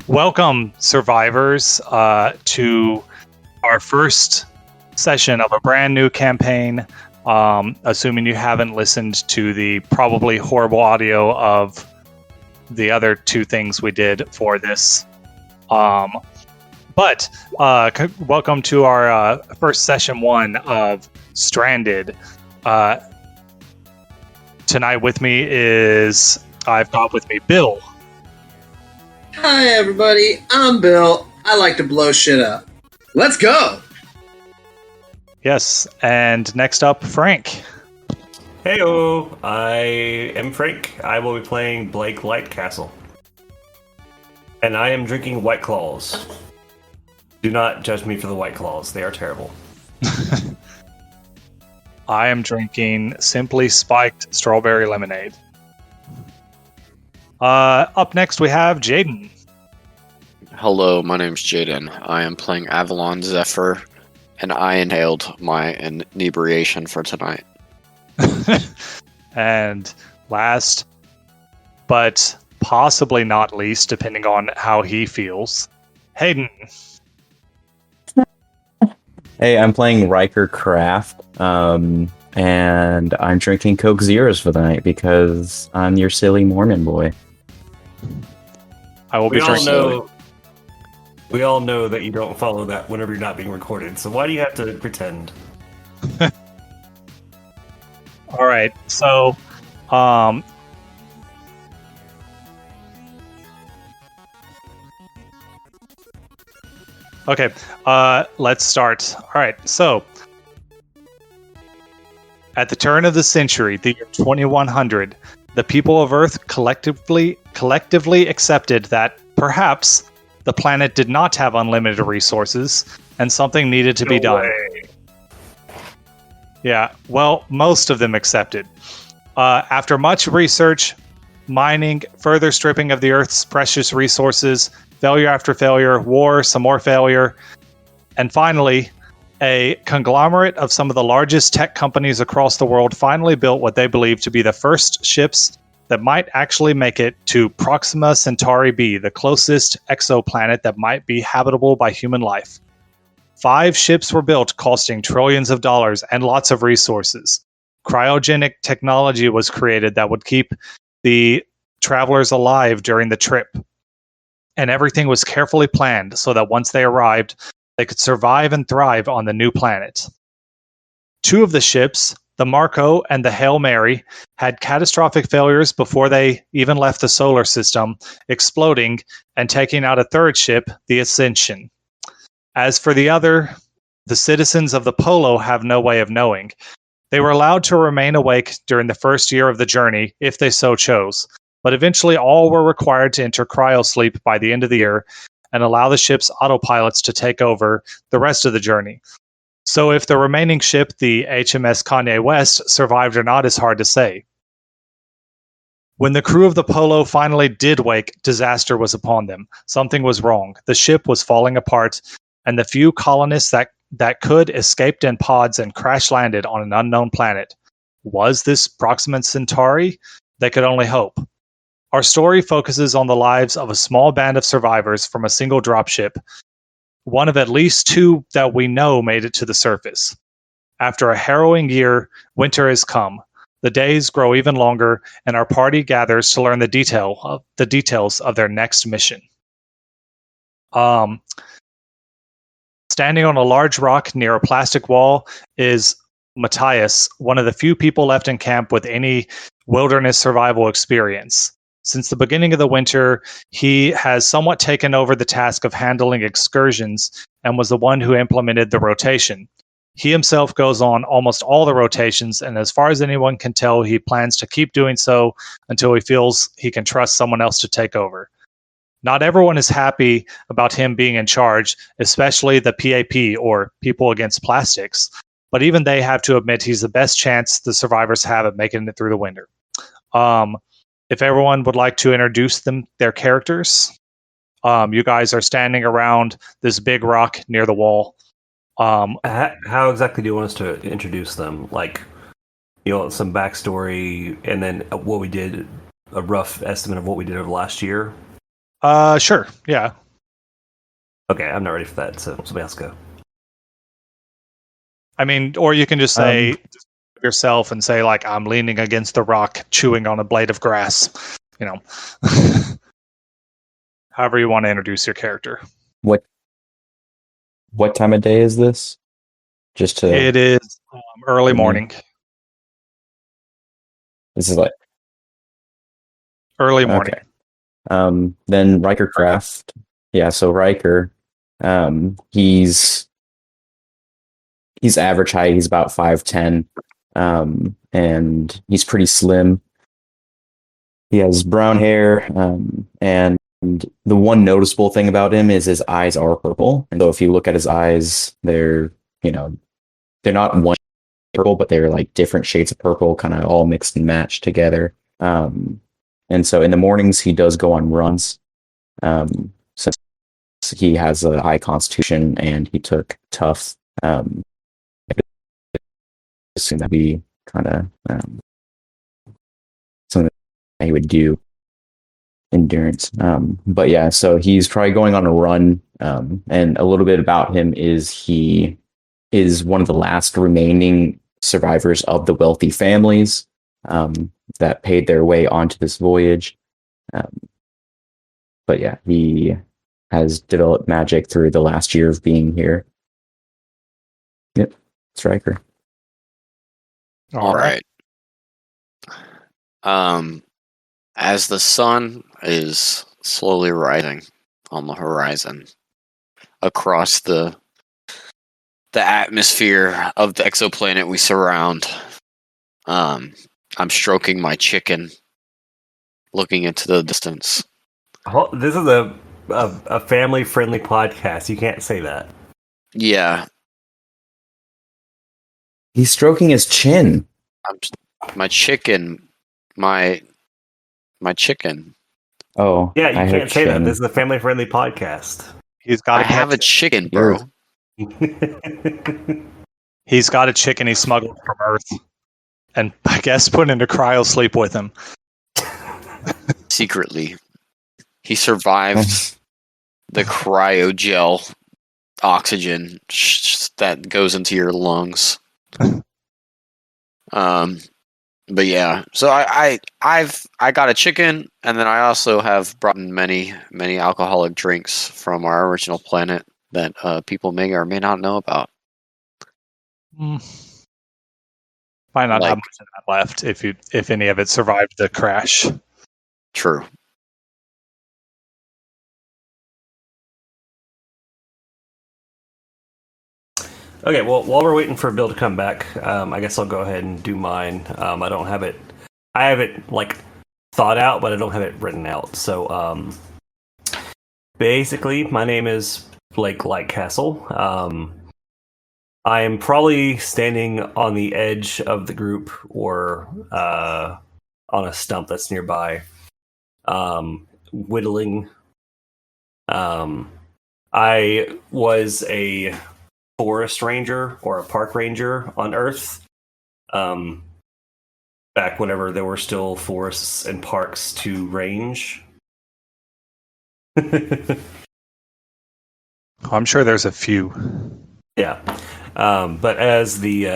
Welcome, survivors, to our first session of a brand new campaign. Assuming you haven't listened to the probably horrible audio of the other two things we did for this. But welcome to our first session one of Stranded. Tonight with me I've got with me Bill. Hi everybody, I'm Bill. I like to blow shit up. Let's go! Yes, and next up, Frank. Heyo, I am Frank. I will be playing Blake Lightcastle. And I am drinking White Claws. Do not judge me for the White Claws, they are terrible. I am drinking Simply Spiked Strawberry Lemonade. Up next we have Jaden. Hello, my name's Jaden. I am playing Avalon Zephyr, and I inhaled my inebriation for tonight. And last, but possibly not least, depending on how he feels, Hayden. Hey, I'm playing Riker Craft, and I'm drinking Coke Zeros for the night because I'm your silly Mormon boy. I will be drinking. We all know that you don't follow that whenever you're not being recorded, so why do you have to pretend? All right, so okay, let's start. All right, so at the turn of the century, the year 2100, the people of Earth collectively accepted that perhaps the planet did not have unlimited resources and something needed to be done. Yeah, well, most of them accepted. After much research, mining, further stripping of the Earth's precious resources, failure after failure, war, some more failure, and finally, a conglomerate of some of the largest tech companies across the world finally built what they believed to be the first ships that might actually make it to Proxima Centauri b, the closest exoplanet that might be habitable by human life. 5 ships were built, costing trillions of dollars and lots of resources. Cryogenic technology was created that would keep the travelers alive during the trip. And everything was carefully planned so that once they arrived, they could survive and thrive on the new planet. 2 of the ships, the Marco and the Hail Mary, had catastrophic failures before they even left the solar system, exploding and taking out a 3rd ship, the Ascension. As for the other, the citizens of the Polo have no way of knowing. They were allowed to remain awake during the first year of the journey, if they so chose, but eventually all were required to enter cryosleep by the end of the year and allow the ship's autopilots to take over the rest of the journey. So if the remaining ship, the HMS Kanye West, survived or not is hard to say. When the crew of the Polo finally did wake, disaster was upon them. Something was wrong. The ship was falling apart, and the few colonists that could escaped in pods and crash-landed on an unknown planet. Was this Proxima Centauri? They could only hope. Our story focuses on the lives of a small band of survivors from a single dropship, one of at least 2 that we know made it to the surface. After a harrowing year, winter has come. The days grow even longer, and our party gathers to learn the details of their next mission. Standing on a large rock near a plastic wall is Matthias, one of the few people left in camp with any wilderness survival experience. Since the beginning of the winter, he has somewhat taken over the task of handling excursions and was the one who implemented the rotation. He himself goes on almost all the rotations, and as far as anyone can tell, he plans to keep doing so until he feels he can trust someone else to take over. Not everyone is happy about him being in charge, especially the PAP, or People Against Plastics, but even they have to admit he's the best chance the survivors have at making it through the winter. If everyone would like to introduce their characters, you guys are standing around this big rock near the wall. How exactly do you want us to introduce them? Like, some backstory, and then what we did, a rough estimate of what we did over last year? Sure. Yeah. Okay, I'm not ready for that, so somebody else go. I mean, or you can just say yourself and say like, I'm leaning against the rock, chewing on a blade of grass. You know, however you want to introduce your character. What time of day is this? Just to It is early Mhm. morning. This is like Early morning. okay. Then Riker Craft. Yeah, so Riker, he's average height. He's about 5'10", and he's pretty slim. He has brown hair, and the one noticeable thing about him is his eyes are purple. And so if you look at his eyes, they're they're not one purple, but they're like different shades of purple, kind of all mixed and matched together. And so in the mornings he does go on runs. Since he has a high constitution and he took tough, I assume that'd be kind of something that he would do, endurance. But yeah, so he's probably going on a run. And a little bit about him is he is one of the last remaining survivors of the wealthy families that paid their way onto this voyage. But yeah, he has developed magic through the last year of being here. Yep, Striker. All right. As the sun is slowly rising on the horizon across the atmosphere of the exoplanet we surround, I'm stroking my chicken, looking into the distance. This is a family-friendly podcast. You can't say that. Yeah, He's stroking his chin. my chicken, my chicken. Oh, Yeah, you I heard can't say that. chin. This is a family-friendly podcast. He's got I have a chicken, bro. He's got a chicken he smuggled from Earth, and I guess put into cryo sleep with him. Secretly, he survived the cryogel oxygen that goes into your lungs. But yeah, so I've got a chicken, and then I also have brought in many alcoholic drinks from our original planet that people may or may not know about. Might not Like- have much of that left if any of it survived the crash. True. Okay, well, while we're waiting for Bill to come back, I guess I'll go ahead and do mine. I don't have it. I have it like thought out, but I don't have it written out. So, basically, my name is Blake Lightcastle. I am probably standing on the edge of the group or on a stump that's nearby, whittling. I was a forest ranger or a park ranger on Earth, back whenever there were still forests and parks to range. I'm sure there's a few. Yeah, but as the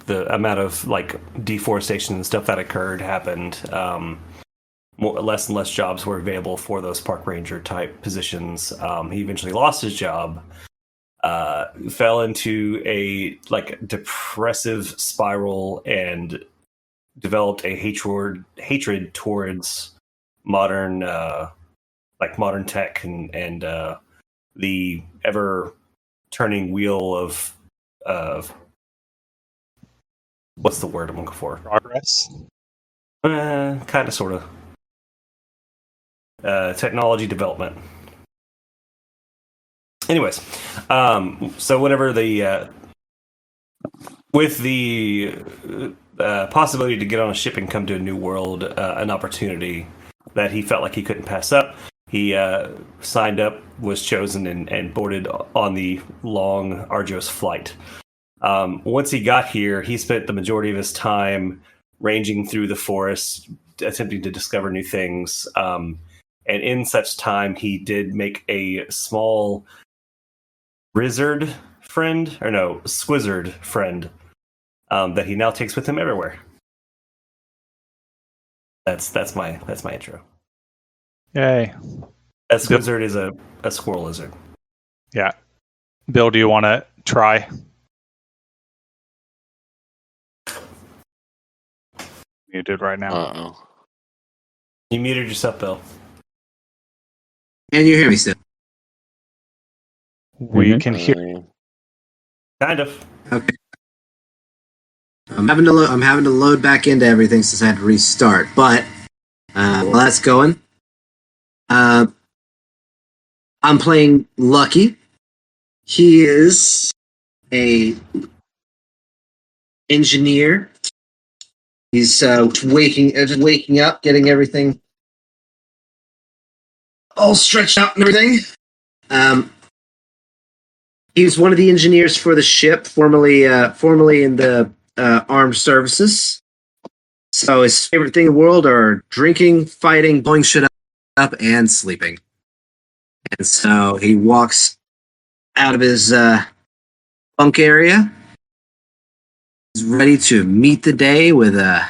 amount of like deforestation and stuff that occurred happened, less and less jobs were available for those park ranger type positions. He eventually lost his job. Fell into a like depressive spiral and developed a hatred towards modern modern tech and the ever turning wheel of what's the word I'm looking for? Progress. Kind of, sort of. Technology development. Anyways, so whenever with the possibility to get on a ship and come to a new world, an opportunity that he felt like he couldn't pass up, he signed up, was chosen, and boarded on the long, arduous flight. Once he got here, he spent the majority of his time ranging through the forest, attempting to discover new things, and and in such time, he did make a small squizzard friend that he now takes with him everywhere. That's my intro. Yay. A squizzard is a squirrel lizard. Yeah. Bill, do you want to try? You did right now. Uh-oh. You muted yourself, Bill. Can you hear me still? We can hear you. Kind of. Okay. I'm having to load back into everything since I had to restart. But while that's going, I'm playing Lucky. He is a engineer. He's waking up, getting everything all stretched out and everything. He was one of the engineers for the ship, formerly in the armed services. So his favorite thing in the world are drinking, fighting, blowing shit up, and sleeping. And so he walks out of his bunk area. He's ready to meet the day with a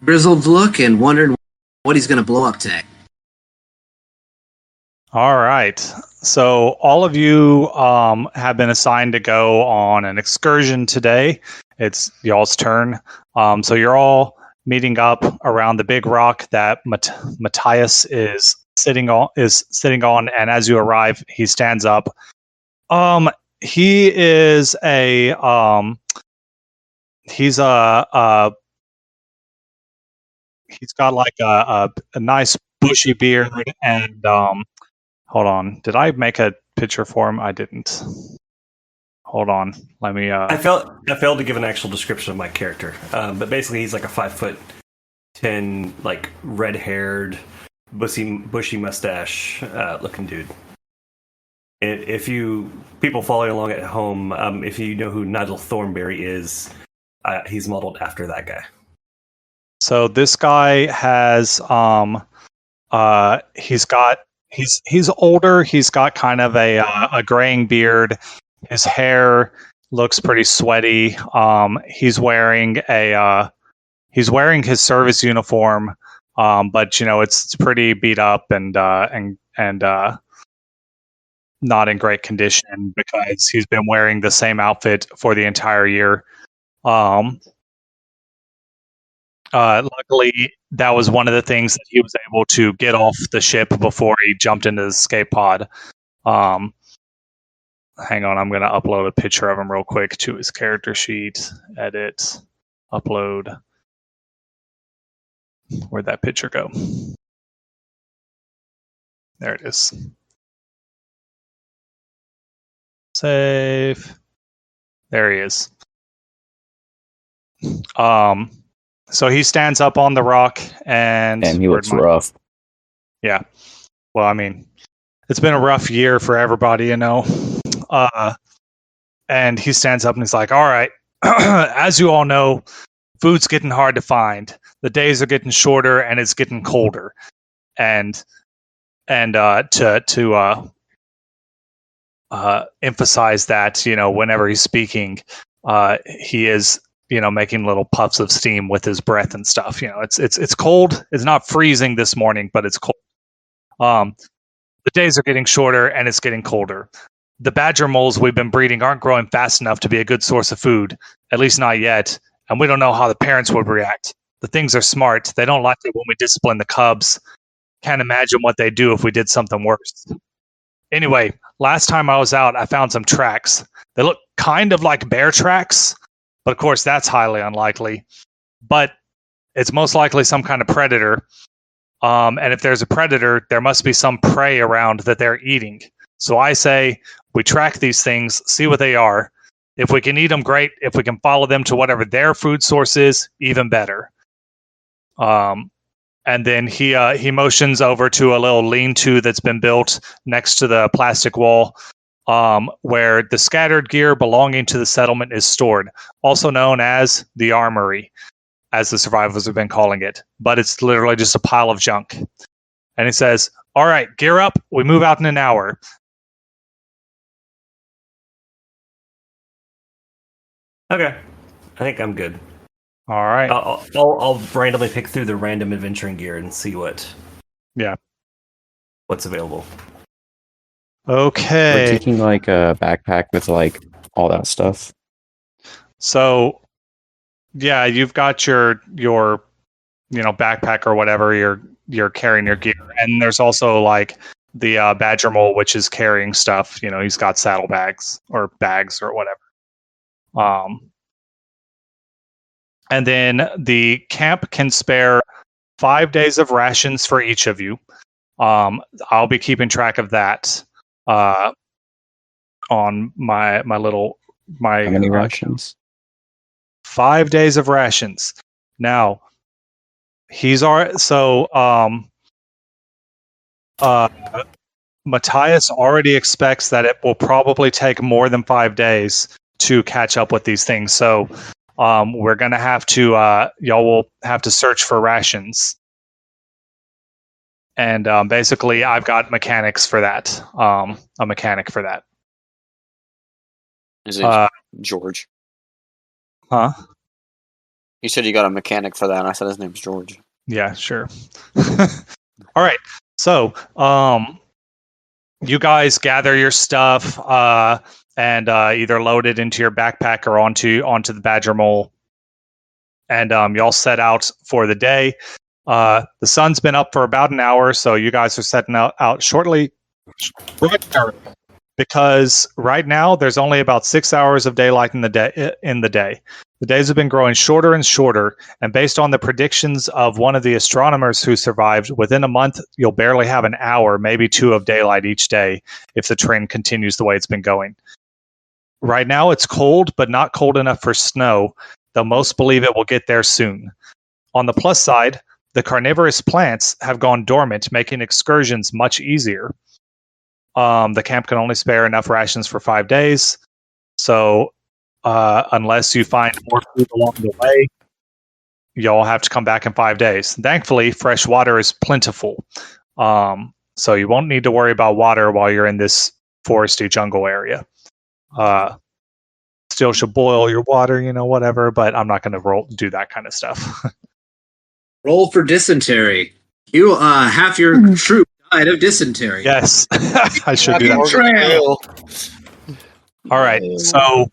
grizzled look and wondering what he's going to blow up today. All right. So all of you have been assigned to go on an excursion today. It's y'all's turn. So you're all meeting up around the big rock that Matthias is sitting on, and as you arrive, he stands up. He is he's got like a nice bushy beard and hold on. Did I make a picture for him? I didn't. Hold on. Let me I failed to give an actual description of my character. But basically he's like a 5'10", like red-haired, bushy mustache looking dude. If you people following along at home, if you know who Nigel Thornberry is, he's modeled after that guy. So this guy has he's older. He's got kind of a graying beard. His hair looks pretty sweaty. He's wearing his service uniform, but it's pretty beat up and not in great condition because he's been wearing the same outfit for the entire year. Luckily, that was one of the things that he was able to get off the ship before he jumped into the escape pod. Hang on, I'm going to upload a picture of him real quick to his character sheet. Edit, upload. Where'd that picture go? There it is. Save. There he is. So he stands up on the rock and he looks rough. Yeah. Well, I mean, it's been a rough year for everybody, and he stands up and he's like, all right, as you all know, food's getting hard to find. The days are getting shorter and it's getting colder. And to emphasize that, whenever he's speaking, he is making little puffs of steam with his breath and stuff. It's cold. It's not freezing this morning, but it's cold. The days are getting shorter and it's getting colder. The badger moles we've been breeding aren't growing fast enough to be a good source of food, at least not yet. And we don't know how the parents would react. The things are smart. They don't like it when we discipline the cubs. Can't imagine what they'd do if we did something worse. Anyway, last time I was out, I found some tracks. They look kind of like bear tracks, but of course that's highly unlikely. But it's most likely some kind of predator. And if there's a predator, there must be some prey around that they're eating. So I say we track these things, see what they are. If we can eat them, great. If we can follow them to whatever their food source is, even better. And then he motions over to a little lean-to that's been built next to the plastic wall, where the scattered gear belonging to the settlement is stored, also known as the armory, as the survivors have been calling it. But it's literally just a pile of junk. And he says, "All right, gear up. We move out in an hour." Okay, I think I'm good. All right. I'll randomly pick through the random adventuring gear and see what's available. We're Okay. taking like a backpack with like all that stuff. So, yeah, you've got your backpack or whatever. You're carrying your gear, and there's also like the Badger Mole, which is carrying stuff. He's got saddlebags or bags or whatever. And then the camp can spare 5 days of rations for each of you. I'll be keeping track of that on my How many rations? 5 days of rations. Now, he's already Matthias already expects that it will probably take more than 5 days to catch up with these things. So we're gonna have to y'all will have to search for rations. And basically, I've got mechanics for that. A mechanic for that. Is it George? Huh? You said you got a mechanic for that, and I said his name's George. Yeah, sure. All right. So, you guys gather your stuff and either load it into your backpack or onto the Badger Mole, and y'all set out for the day. The sun's been up for about an hour, so you guys are setting out shortly. Because right now there's only about 6 hours of daylight in the day. The days have been growing shorter and shorter, and based on the predictions of one of the astronomers who survived, within a month you'll barely have an hour, maybe 2 of daylight each day if the trend continues the way it's been going. Right now it's cold, but not cold enough for snow, though most believe it will get there soon. On the plus side, the carnivorous plants have gone dormant, making excursions much easier. The camp can only spare enough rations for 5 days, so unless you find more food along the way, y'all have to come back in 5 days. Thankfully, fresh water is plentiful, so you won't need to worry about water while you're in this foresty jungle area. Still should boil your water, whatever, but I'm not going to do that kind of stuff. Roll for dysentery. You half your troop died of dysentery. Yes, I should do that. Trail. All right, so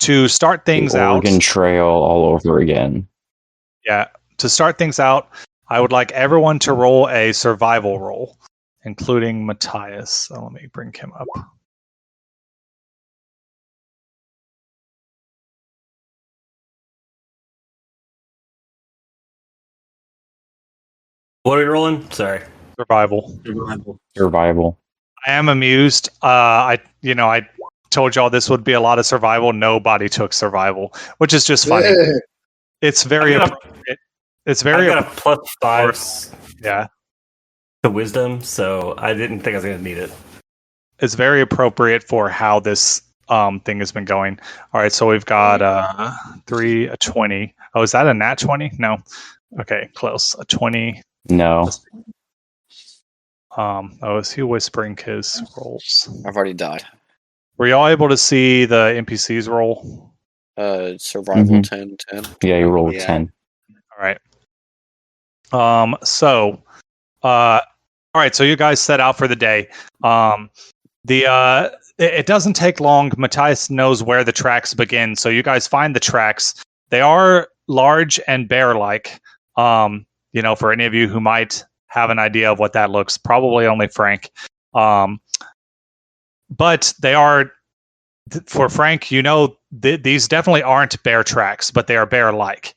to start things The Oregon out, Trail all over again. yeah, to start things out, I would like everyone to roll a survival roll, including Matthias. So let me bring him up. What are we rolling? Sorry. Survival. Survival. I am amused. I told y'all this would be a lot of survival. Nobody took survival, which is just funny. It's very appropriate. It's very I got a +5 yeah. to wisdom, so I didn't think I was going to need it. It's very appropriate for how this thing has been going. All right, so we've got 3, a 20. Oh, is that a nat 20? No. Okay, close. A 20. No. Is he whispering his rolls? I've already died. Were y'all able to see the NPCs roll? Survival Mhm. 10. Yeah, you rolled Yeah. 10. All right. All right. So you guys set out for the day. It doesn't take long. Matthias knows where the tracks begin, so you guys find the tracks. They are large and bear-like. For any of you who might have an idea of what that looks, probably only Frank. But they are, for Frank, these definitely aren't bear tracks, but they are bear-like.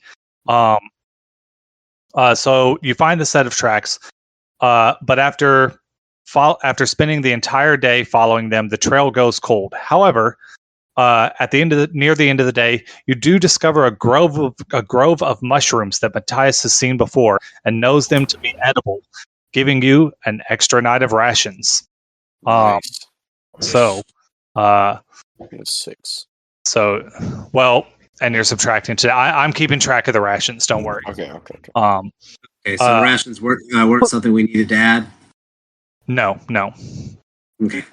So you find the set of tracks, but after spending the entire day following them, the trail goes cold. However, near the end of the day, you do discover a grove of mushrooms that Matthias has seen before and knows them to be edible, giving you an extra night of rations. Nice. So, It's 6. and you're subtracting to. I'm keeping track of the rations. Don't worry. Okay. Okay, so rations weren't something we needed to add. No. Okay.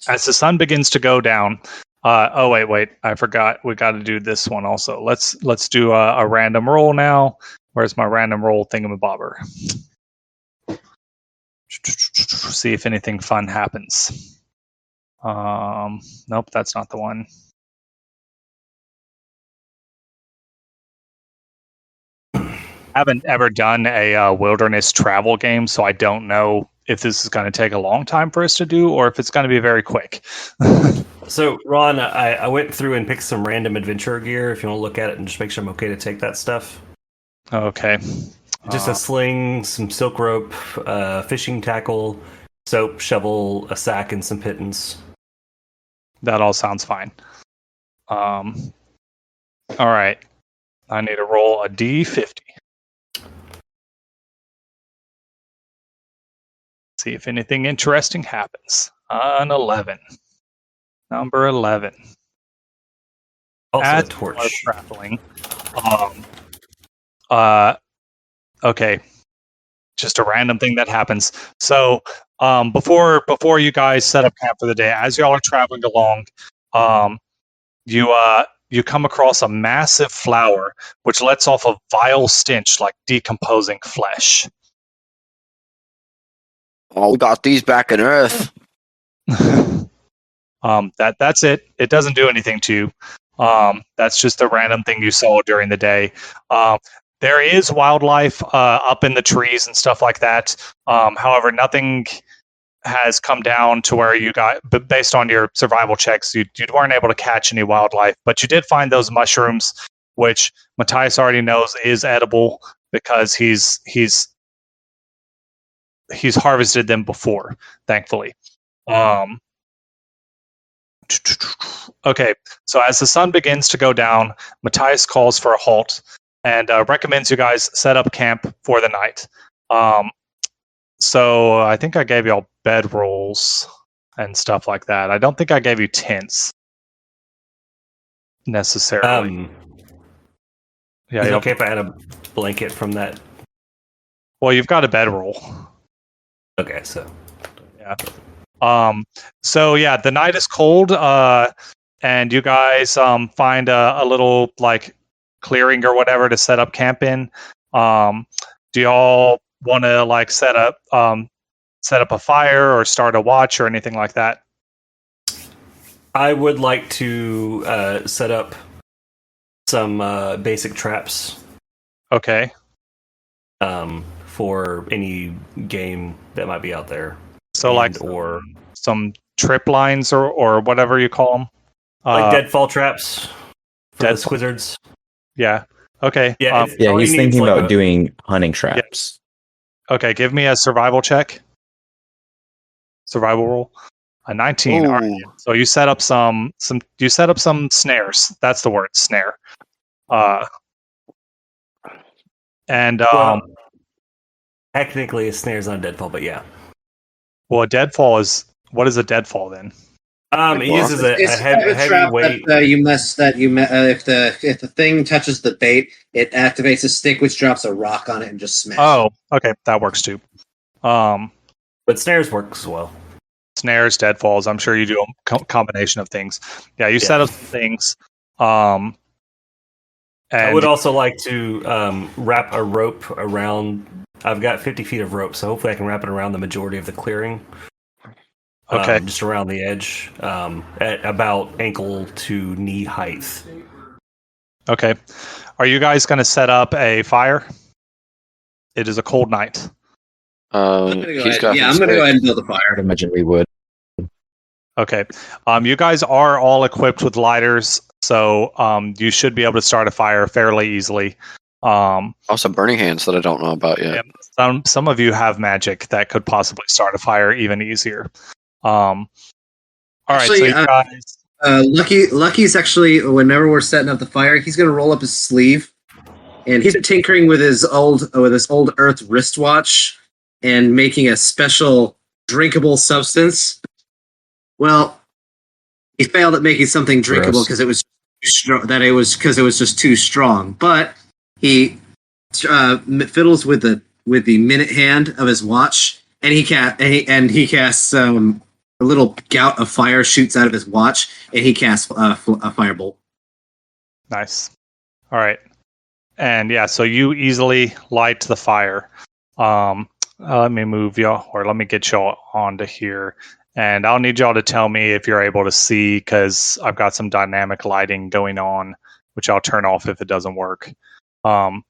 As the sun begins to go down, wait, I forgot. We got to do this one also. Let's do a random roll now. Where's my random roll thingamabobber? See if anything fun happens. Nope, that's not the one. Haven't ever done a wilderness travel game, so I don't know if this is going to take a long time for us to do or if it's going to be very quick. So, Ron, I went through and picked some random adventure gear. If you want to look at it and just make sure I'm okay to take that stuff. Okay. Just a sling, some silk rope, fishing tackle, soap, shovel, a sack, and some pittance. That all sounds fine. All right. I need to roll a D50. See if anything interesting happens. An 11. Number 11. Also As a torch. we're traveling. Okay. Just a random thing that happens. So, before you guys set up camp for the day, as y'all are traveling along, you come across a massive flower which lets off a vile stench like decomposing flesh. Oh, we got these back in Earth. That's it. It doesn't do anything to you. That's just a random thing you saw during the day. There is wildlife up in the trees and stuff like that. However, nothing has come down to where you got, but based on your survival checks, you weren't able to catch any wildlife. But you did find those mushrooms, which Matthias already knows is edible because he's harvested them before, thankfully. Okay, so as the sun begins to go down, Matthias calls for a halt and recommends you guys set up camp for the night. So I think I gave y'all bed rolls and stuff like that. I don't think I gave you tents necessarily. Yeah, is it okay if I add a blanket from that? Well, you've got a bedroll. Okay, so yeah. So yeah, the night is cold, and you guys find a little like clearing or whatever to set up camp in. Do y'all want to like set up a fire or start a watch or anything like that? I would like to set up some basic traps. Okay. For any game that might be out there. So like or some trip lines or whatever you call them. Like deadfall traps for the squizzards. Yeah. Okay. Yeah, he's thinking about doing hunting traps. Yeah. Okay, give me a survival check. Survival roll. A 19. All right. So you set up some snares. That's the word, snare. Technically a snare's not a deadfall, but yeah. Well, a deadfall is what is a deadfall then? It uses a heavy weight. If the thing touches the bait, it activates a stick which drops a rock on it and just smashes. Oh, okay, that works too. But snares works as well. Snares, deadfalls. I'm sure you do a combination of things. Yeah, you set up some things. And I would also like to wrap a rope around. I've got 50 feet of rope, so hopefully I can wrap it around the majority of the clearing. Okay. Just around the edge, at about ankle to knee height. Okay. Are you guys going to set up a fire? It is a cold night. I'm going to go ahead and build a fire. I'd imagine we would. Okay. You guys are all equipped with lighters, so you should be able to start a fire fairly easily. Also, burning hands that I don't know about yet. Yeah, some of you have magic that could possibly start a fire even easier. All right, actually, so you guys. Lucky's actually, whenever we're setting up the fire, he's going to roll up his sleeve, and he's tinkering with his old Earth wristwatch and making a special drinkable substance. Well, he failed at making something drinkable because it was just too strong. But he fiddles with the minute hand of his watch, and he casts a little gout of fire shoots out of his watch, and he casts a firebolt. Nice. All right. And yeah, so you easily light the fire. Let me move y'all, or let me get y'all onto here. And I'll need y'all to tell me if you're able to see, because I've got some dynamic lighting going on, which I'll turn off if it doesn't work. And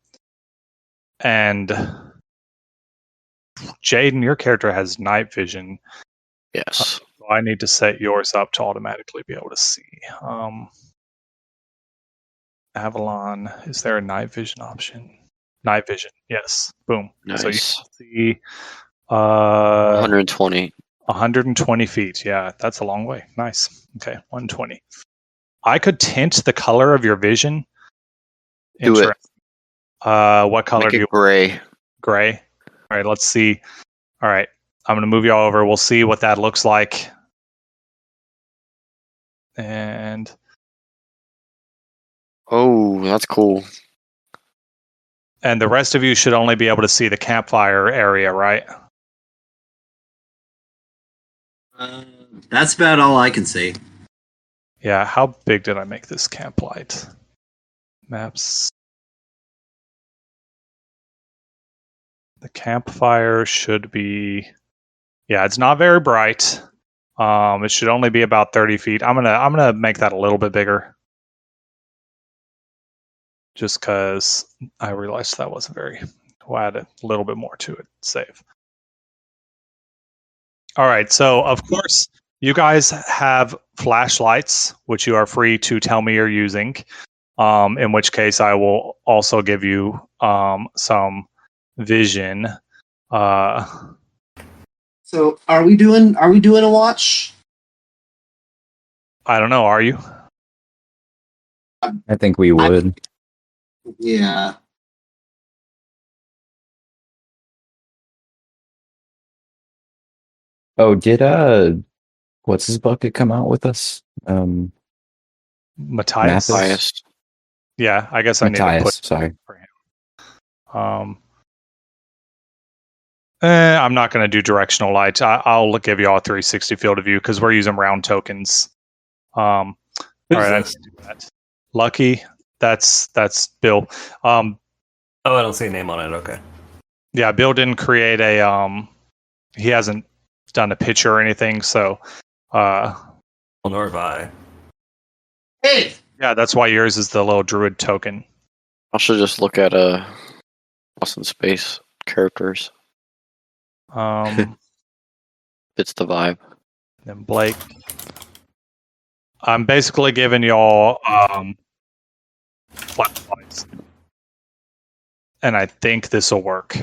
Jaden, your character has night vision. Yes. So I need to set yours up to automatically be able to see. Avalon, is there a night vision option? Night vision, yes. Boom. Nice. So you can see 120. 120 feet. Yeah, that's a long way. Nice. Okay, 120. I could tint the color of your vision. Do it. What color Make do it you? gray. Gray. All right, let's see. All right, I'm going to move y'all over. We'll see what that looks like. And Oh, that's cool. the rest of you should only be able to see the campfire area, right? That's about all I can see. Yeah, how big did I make this camp light? Maps. The campfire should be, yeah, it's not very bright. It should only be about 30 feet. I'm gonna make that a little bit bigger. Just because I realized that wasn't very, we'll add a little bit more to it. Save. All right, so of course, you guys have flashlights, which you are free to tell me you're using. In which case, I will also give you some vision. So are we doing a watch? I don't know. Are you? I think we would. Yeah. Oh, did what's his bucket come out with us? Matthias? Mathis? Yeah, I guess I need to Matthias, put sorry. for him. I'm not going to do directional light. I'll give you all a 360 field of view because we're using round tokens. All right, I need to do that. Lucky, that's Bill. Oh, I don't see a name on it. Okay. Yeah, Bill didn't create a he hasn't done a picture or anything, so Well, nor have I. Hey. yeah, that's why yours is the little druid token. I should just look at Lost in Space characters. Fits the vibe. Then Blake. I'm basically giving y'all flashlights. And I think this will work.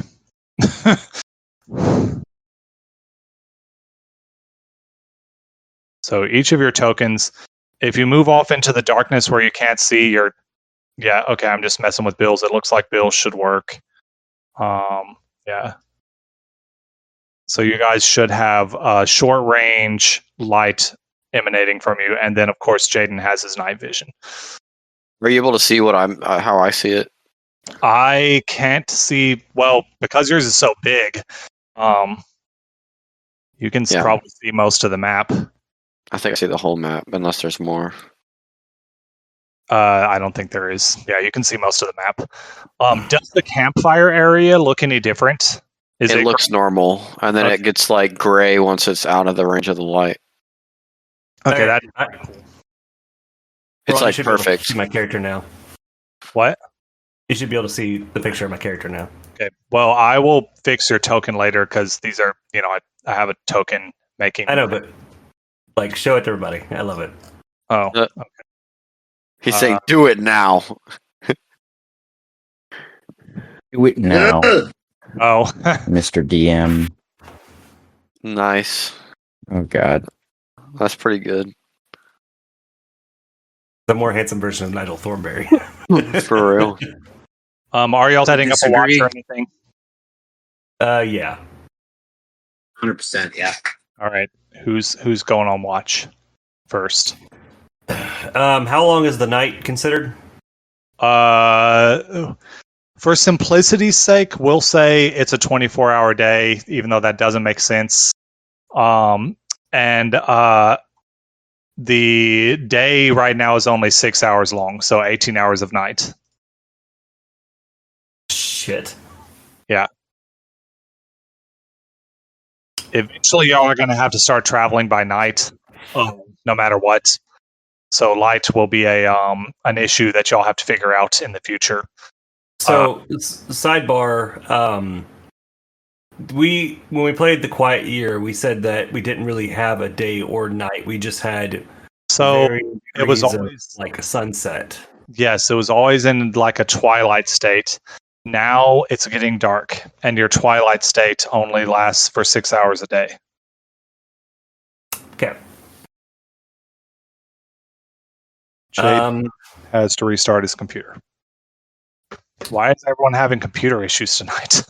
So each of your tokens, if you move off into the darkness where you can't see your, yeah, okay, I'm just messing with Bill's. It looks like Bill's should work. Yeah. So you guys should have a short range light emanating from you, and then of course Jaden has his night vision. Are you able to see what I'm how I see it? I can't see well because yours is so big. You can probably see most of the map. I think I see the whole map, unless there's more. I don't think there is. Yeah, you can see most of the map. Does the campfire area look any different? It looks normal, and then it gets like gray once it's out of the range of the light. Okay, that's cool. It's Ron, like you should be able to perfect. see my character now. What? You should be able to see the picture of my character now. Okay. Well, I will fix your token later because these are, I have a token making. I know, but like, show it to everybody. I love it. Oh. Okay. He's saying, "Do it now." Do it now, Oh. Mr. DM. Nice. Oh God. That's pretty good. The more handsome version of Nigel Thornberry. For real. Are y'all setting up a watch Disagree. or anything? Yeah. 100%. Yeah. All right. Who's going on watch first? How long is the night considered? For simplicity's sake, we'll say it's a 24-hour day, even though that doesn't make sense. And the day right now is only 6 hours long, so 18 hours of night. Shit. Yeah. Eventually, y'all are going to have to start traveling by night, no matter what. So light will be an issue that y'all have to figure out in the future. So sidebar, when we played the Quiet Year, we said that we didn't really have a day or night. We just had it was always like a sunset. Yes, it was always in like a twilight state. Now it's getting dark, and your twilight state only lasts for 6 hours a day. Okay. Jade has to restart his computer. Why is everyone having computer issues tonight?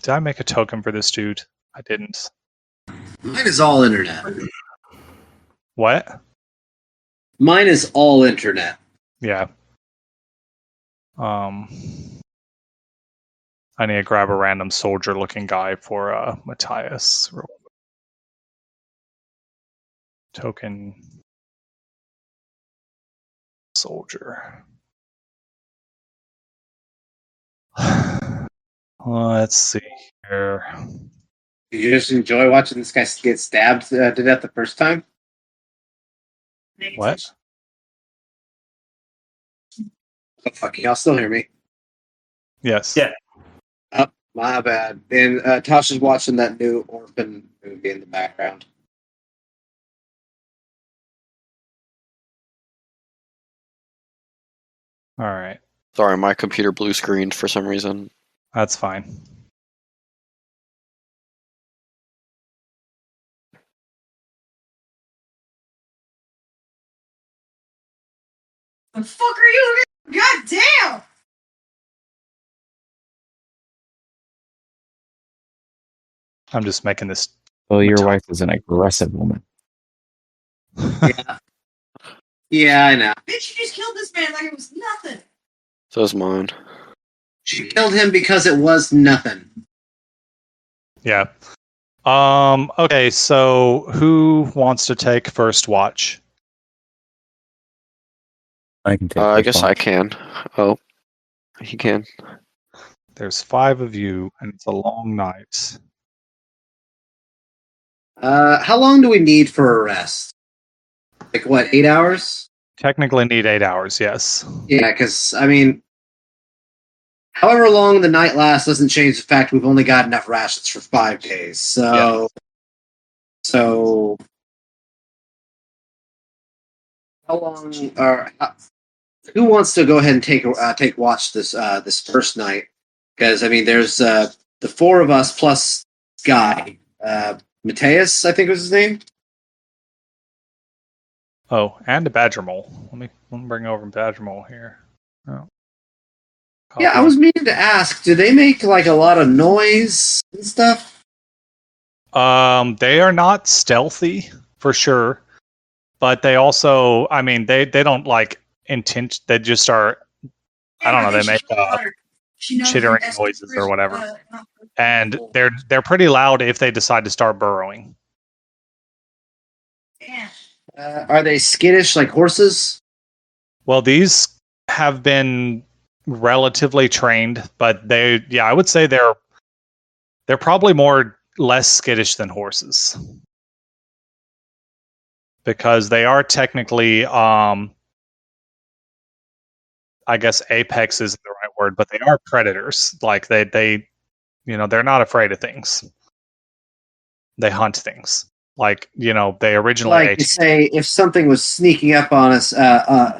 Did I make a token for this dude? I didn't. Mine is all internet. What? Mine is all internet. Yeah. I need to grab a random soldier-looking guy for Matthias. Token soldier. Let's see here. Did you just enjoy watching this guy get stabbed to death the first time? What? Oh, fuck, y'all still hear me? Yes. Yeah. Oh, my bad. And Tasha's watching that new Orphan movie in the background. All right. Sorry, my computer blue screened for some reason. That's fine. The fuck are you? God damn! I'm just making this. Well, your wife is an aggressive woman. Yeah. Yeah, I know. Bitch, you just killed this man like it was nothing. So is mine. She killed him because it was nothing. Yeah. Okay, so who wants to take first watch? I can take. I guess I can. Oh, he can. There's 5 of you, and it's a long night. How long do we need for a rest? Like, what, 8 hours? Technically need 8 hours, yes. Yeah, because, I mean, however long the night lasts doesn't change the fact we've only got enough rations for 5 days. So, how long? Who wants to go ahead and take watch this first night? Because I mean, there's the 4 of us plus Guy, Mateus, I think was his name. Oh, and a badger mole. Let me bring over badger mole here. Oh. Yeah, I was meaning to ask, do they make like a lot of noise and stuff? They are not stealthy for sure, but they also, I mean, they don't like intent. They just are. I don't know. They make chittering noises or whatever, and they're pretty loud if they decide to start burrowing. Are they skittish like horses? Well, these have been relatively trained, but I would say they're probably less skittish than horses, because they are technically, I guess apex isn't the right word, but they are predators. Like they they're not afraid of things. They hunt things. Like, they originally Like to say, if something was sneaking up on us,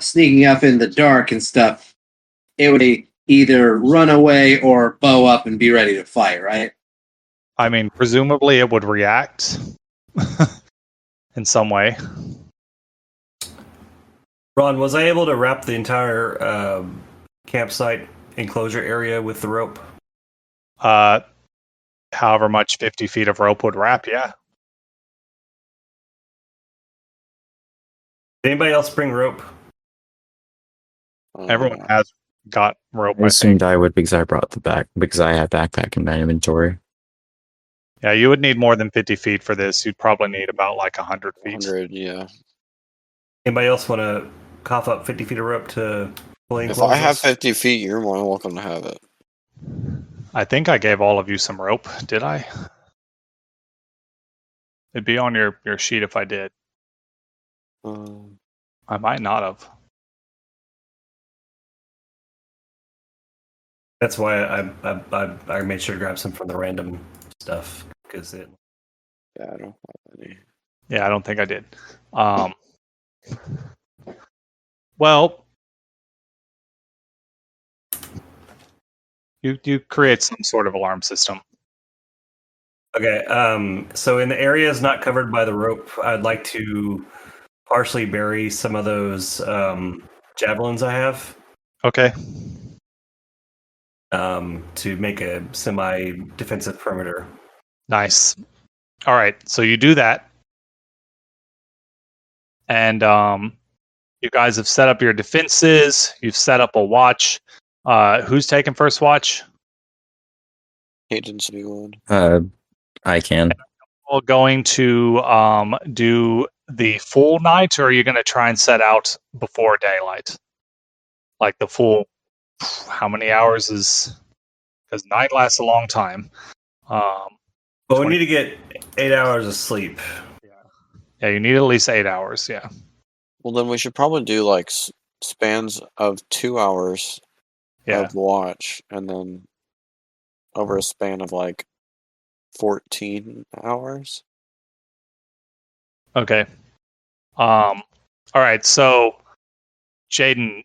sneaking up in the dark and stuff, it would either run away or bow up and be ready to fight, right? I mean, presumably it would react in some way. Ron, was I able to wrap the entire campsite enclosure area with the rope? However much 50 feet of rope would wrap, yeah. Did anybody else bring rope? Everyone has got rope. I assumed I would because I brought because I have backpack in my inventory. Yeah, you would need more than 50 feet for this. You'd probably need about like 100 feet. 100, yeah. Anybody else want to cough up 50 feet of rope to pulling If I have 50 feet, you're more than welcome to have it. I think I gave all of you some rope. Did I? It'd be on your sheet if I did. I might not have. That's why I made sure to grab some from the random stuff because it. Yeah, I don't have any. Yeah, I don't think I did. Well, you create some sort of alarm system. Okay, so in the areas not covered by the rope, I'd like to partially bury some of those javelins I have Okay. to make a semi-defensive perimeter. Nice. All right, so you do that, and you guys have set up your defenses. You've set up a watch. Who's taking first watch? Hayden's be one. I can. Well, going to do the full night, or are you going to try and set out before daylight? Like the full, how many hours is? Because night lasts a long time. But we need to get 8 hours of sleep. Yeah, you need at least 8 hours. Yeah. Well, then we should probably do like spans of 2 hours Yeah. of watch, and then over a span of like 14 hours. Okay. All right. So, Jaden,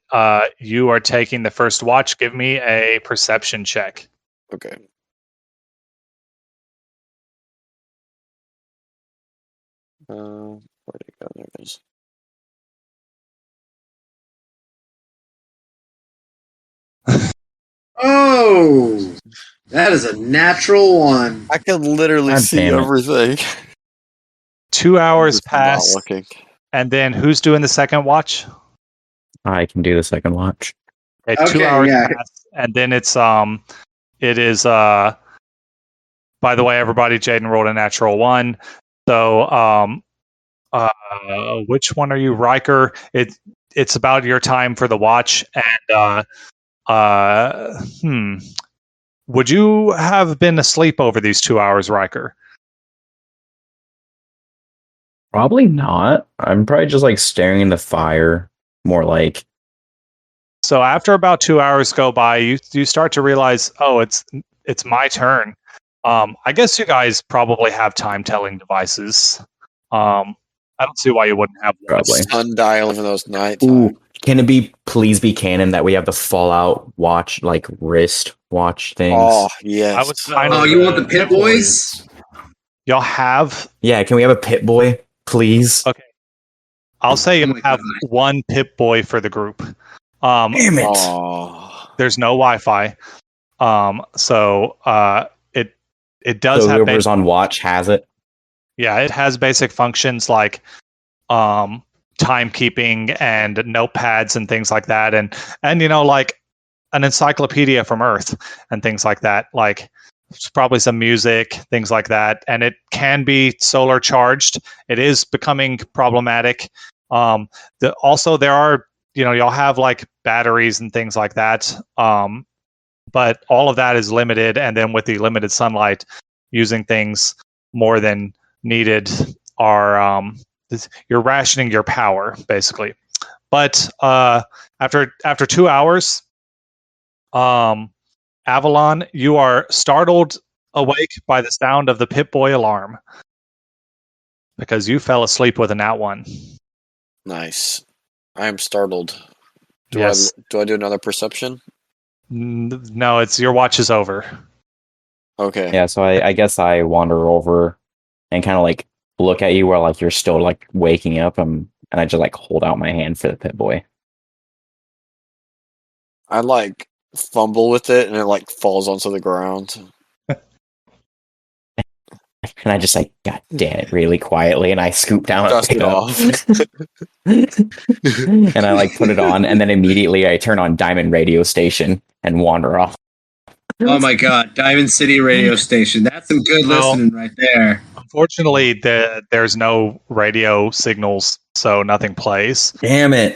you are taking the first watch. Give me a perception check. Okay. Where'd it go? There it is. Oh, that is a natural one. I can literally God see damn it. everything. 2 hours Just not pass, looking. and then who's doing the second watch? I can do the second watch. Okay, 2 Okay, hours yeah. pass, and then it is by the way, everybody, Jaden rolled a natural 1. So which one are you, Riker? It's about your time for the watch, and would you have been asleep over these 2 hours, Riker? Probably not. I'm probably just like staring in the fire, more like. So after about 2 hours go by, you start to realize, oh, it's my turn. I guess you guys probably have time telling devices. I don't see why you wouldn't have one. Probably. Sundial, even though it's nighttime. Ooh, can it please be canon that we have the Fallout watch, like wrist watch things? Oh, yes. I was kind Oh, of. you want the Pit Boys? Y'all have. Yeah, can we have a Pit Boy, please? Okay. I'll say Oh you my have God. one Pip Boy for the group. Damn it! Oh. There's no Wi-Fi. So it does So have whoever's on watch has it. yeah, it has basic functions like timekeeping and notepads and things like that, and like an encyclopedia from Earth and things like that. Like it's probably some music, things like that, and it can be solar charged. It is becoming problematic. Also there are y'all have like batteries and things like that. But all of that is limited, and then with the limited sunlight, using things more than needed are you're rationing your power basically. But after 2 hours, Avalon, you are startled awake by the sound of the Pip-Boy alarm because you fell asleep with a nat 1. Nice. I am startled. Yes. Do I do another perception? No, it's your watch is over. Okay. Yeah, so I guess I wander over and kind of like look at you while like you're still like waking up, and I just like hold out my hand for the Pit Boy. I like fumble with it and it like falls onto the ground. And I just like, God damn it, really quietly, and I scoop down and Dust pick it it up. off. And I like put it on, and then immediately I turn on Diamond Radio Station and wander off. Oh my God, Diamond City radio station. That's some good Well- listening right there. Unfortunately, there's no radio signals, so nothing plays. Damn it.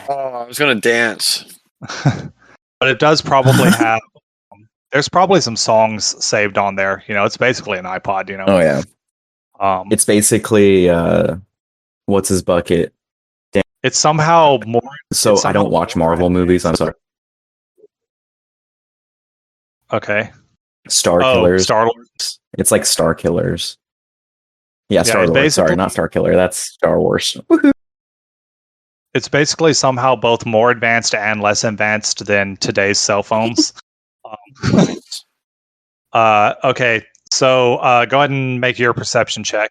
Oh, I was gonna dance. But it does probably have. There's probably some songs saved on there. It's basically an iPod. Oh yeah. It's It's basically what's his bucket? somehow more. So It's I don't somehow watch more Marvel movies, I'm sorry. Okay. Star Killers. Star-Lord. It's like Star Killers. Yeah, it's Star Lord. Sorry, basically- not Star Killer. That's Star Wars. It's basically somehow both more advanced and less advanced than today's cell phones. Okay, so go ahead and make your perception check.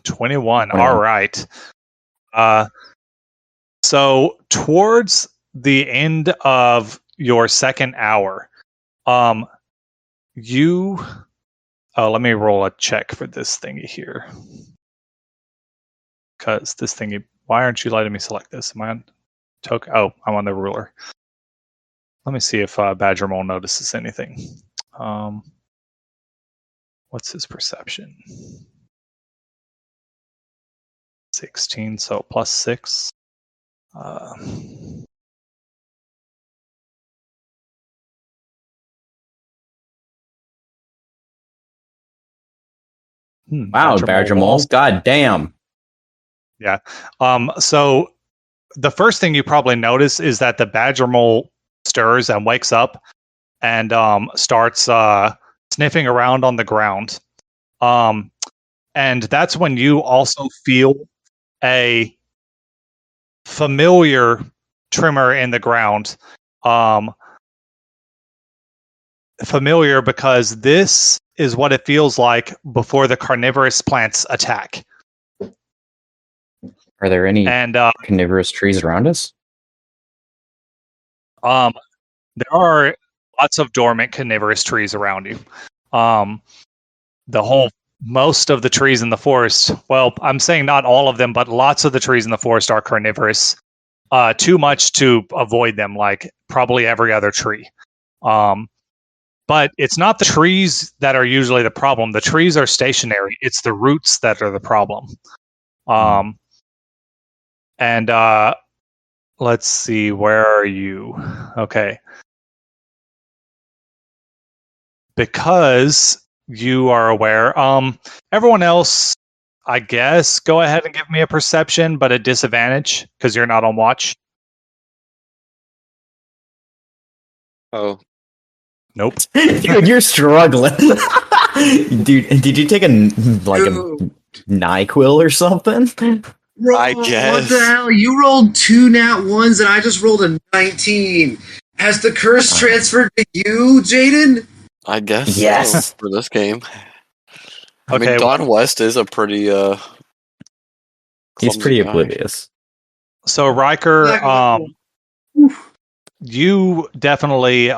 21. 21. All right. So towards the end of your second hour, you. Oh, let me roll a check for this thingy here. Because this thingy. Why aren't you letting me select this? Am I on token? Oh, I'm on the ruler. Let me see if Badger Mole notices anything. What's his perception? 16, so plus 6. Wow, Badger Mole. God damn. So the first thing you probably notice is that the Badger Mole stirs and wakes up and starts sniffing around on the ground. And that's when you also feel a familiar tremor in the ground. Familiar because this is what it feels like before the carnivorous plants attack. Are there any And carnivorous trees around us? there are lots of dormant carnivorous trees around you. Most of the trees in the forest, well, I'm saying not all of them, but lots of the trees in the forest are carnivorous. Too much to avoid them, like probably every other tree. But it's not the trees that are usually the problem. The trees are stationary. It's the roots that are the problem. And let's see, where are you? Okay. Because you are aware, everyone else, I guess, go ahead and give me a perception, but at disadvantage because you're not on watch. Oh, Nope. Dude, you're struggling. Dude, did you take a NyQuil or something? Bro, I What guess. the hell? You rolled 2 nat 1s and I just rolled a 19. Has the curse transferred to you, Jaden? I guess Yes. so for this game. I Okay, mean, Don West is a pretty He's clumsy pretty guy. oblivious. So Riker, you definitely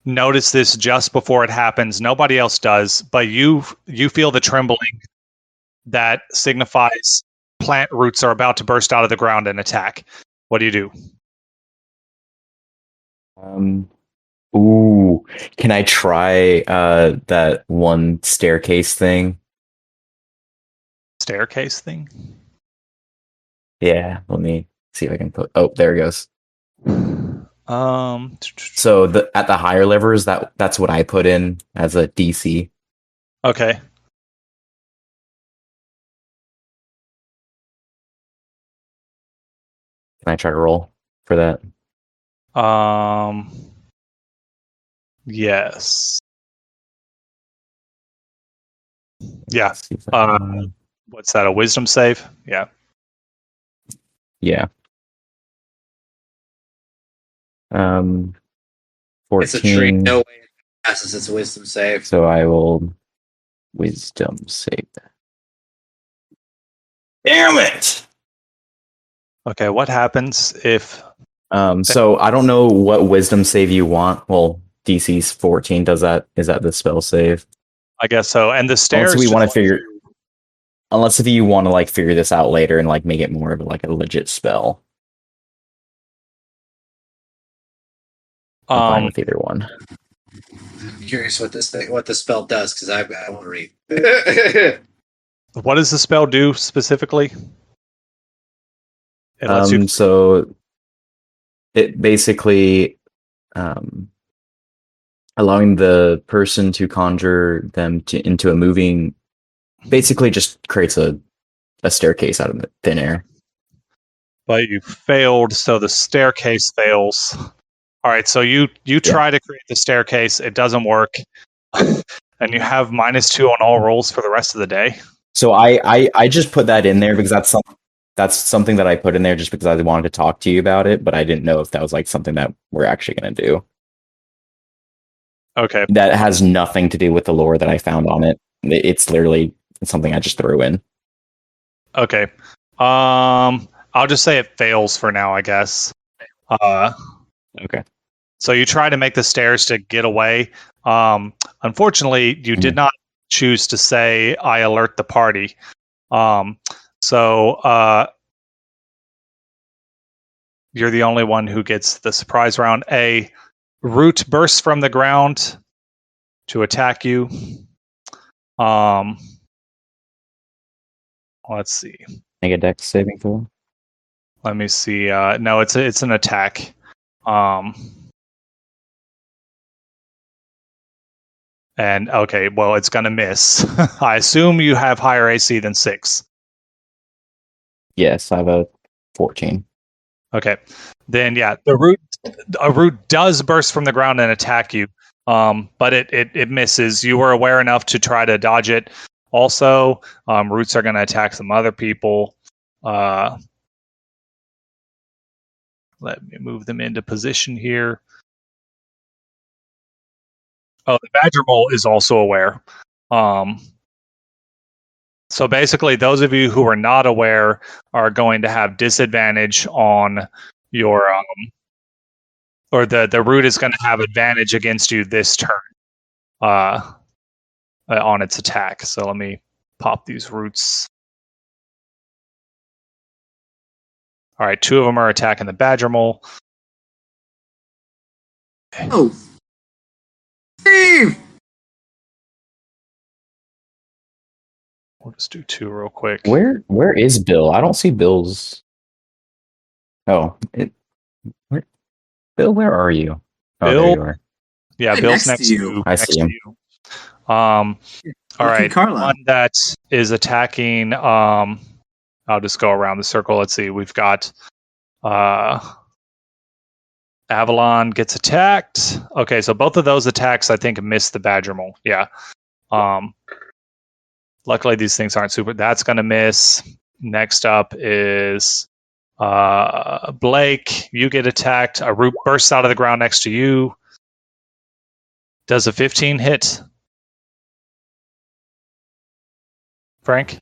notice this just before it happens. Nobody else does, but you feel the trembling that signifies plant roots are about to burst out of the ground and attack. What do you do? Ooh, can I try that one staircase thing? Staircase thing? Yeah, let me see if I can put. Oh, there it goes. Um. So at the higher levers, that's what I put in as a DC. Okay. Can I try to roll for that? Yes. Yeah. Let's see if I can- What's that? A wisdom save? Yeah. yeah. 14. It's a tree. No way it passes. It's a wisdom save. So I will wisdom save that. Damn it! Okay. What happens if? So I don't know what wisdom save you want. Well, DC's 14. Is that the spell save? I guess so. And the stairs. Unless we want to figure. Unless if you want to like figure this out later and like make it more of like a legit spell. I'm fine with either one. I'm curious what the spell does because I want to read. What does the spell do specifically? It lets you. So it basically allowing the person to conjure them into a moving, basically just creates a staircase out of the thin air. But you failed, so the staircase fails. All right, so you try to create the staircase, it doesn't work, and you have -2 on all rolls for the rest of the day. So I just put that in there because that's something that I put in there just because I wanted to talk to you about it, but I didn't know if that was like something that we're actually going to do. Okay. That has nothing to do with the lore that I found on it. It's literally something I just threw in. Okay. I'll just say it fails for now, I guess. Okay. So you try to make the stairs to get away. Unfortunately, you did not choose to say, I alert the party. So you're the only one who gets the surprise round. A root bursts from the ground to attack you. Let's see. Make a dex saving throw. Let me see. No, it's an attack. And okay, well, it's gonna miss. I assume you have higher AC than 6. Yes, I have a 14. Okay, then yeah, a root does burst from the ground and attack you, but it misses. You were aware enough to try to dodge it. Also, roots are going to attack some other people. Let me move them into position here. Oh, the badger mole is also aware. So basically, those of you who are not aware are going to have disadvantage on your, or the root is going to have advantage against you this turn on its attack. So let me pop these roots. All right, 2 of them are attacking the badger mole. Oh, Steve! We'll just do 2 real quick. Where is Bill? I don't see Bill's. Oh, Bill, where are you? Oh, Bill? there you are. Yeah, Right Bill's next next to to you. you. I see him. All right, Carla. one that is attacking. I'll just go around the circle. Let's see. We've got Avalon gets attacked. Okay, so both of those attacks, I think, missed the badger mole. Yeah. Luckily, these things aren't super. That's going to miss. Next up is Blake. You get attacked. A root bursts out of the ground next to you. Does a 15 hit? Frank?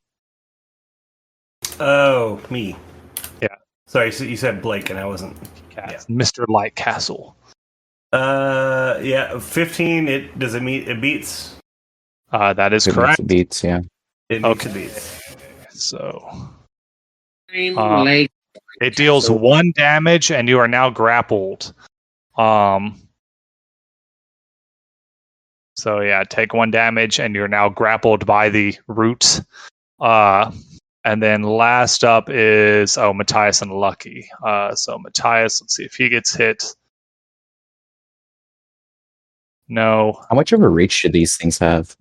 Oh, me. Yeah. Sorry, so you said Blake, and I wasn't. Yeah. Mr. Light Castle. Yeah, 15. It beats. That is It correct. makes it beats, yeah. It beats. So Lake. it deals 1 damage, and you are now grappled. So yeah, take 1 damage, and you're now grappled by the root. And then last up is Matthias and Lucky. So Matthias, let's see if he gets hit. No, How much of a reach should these things have?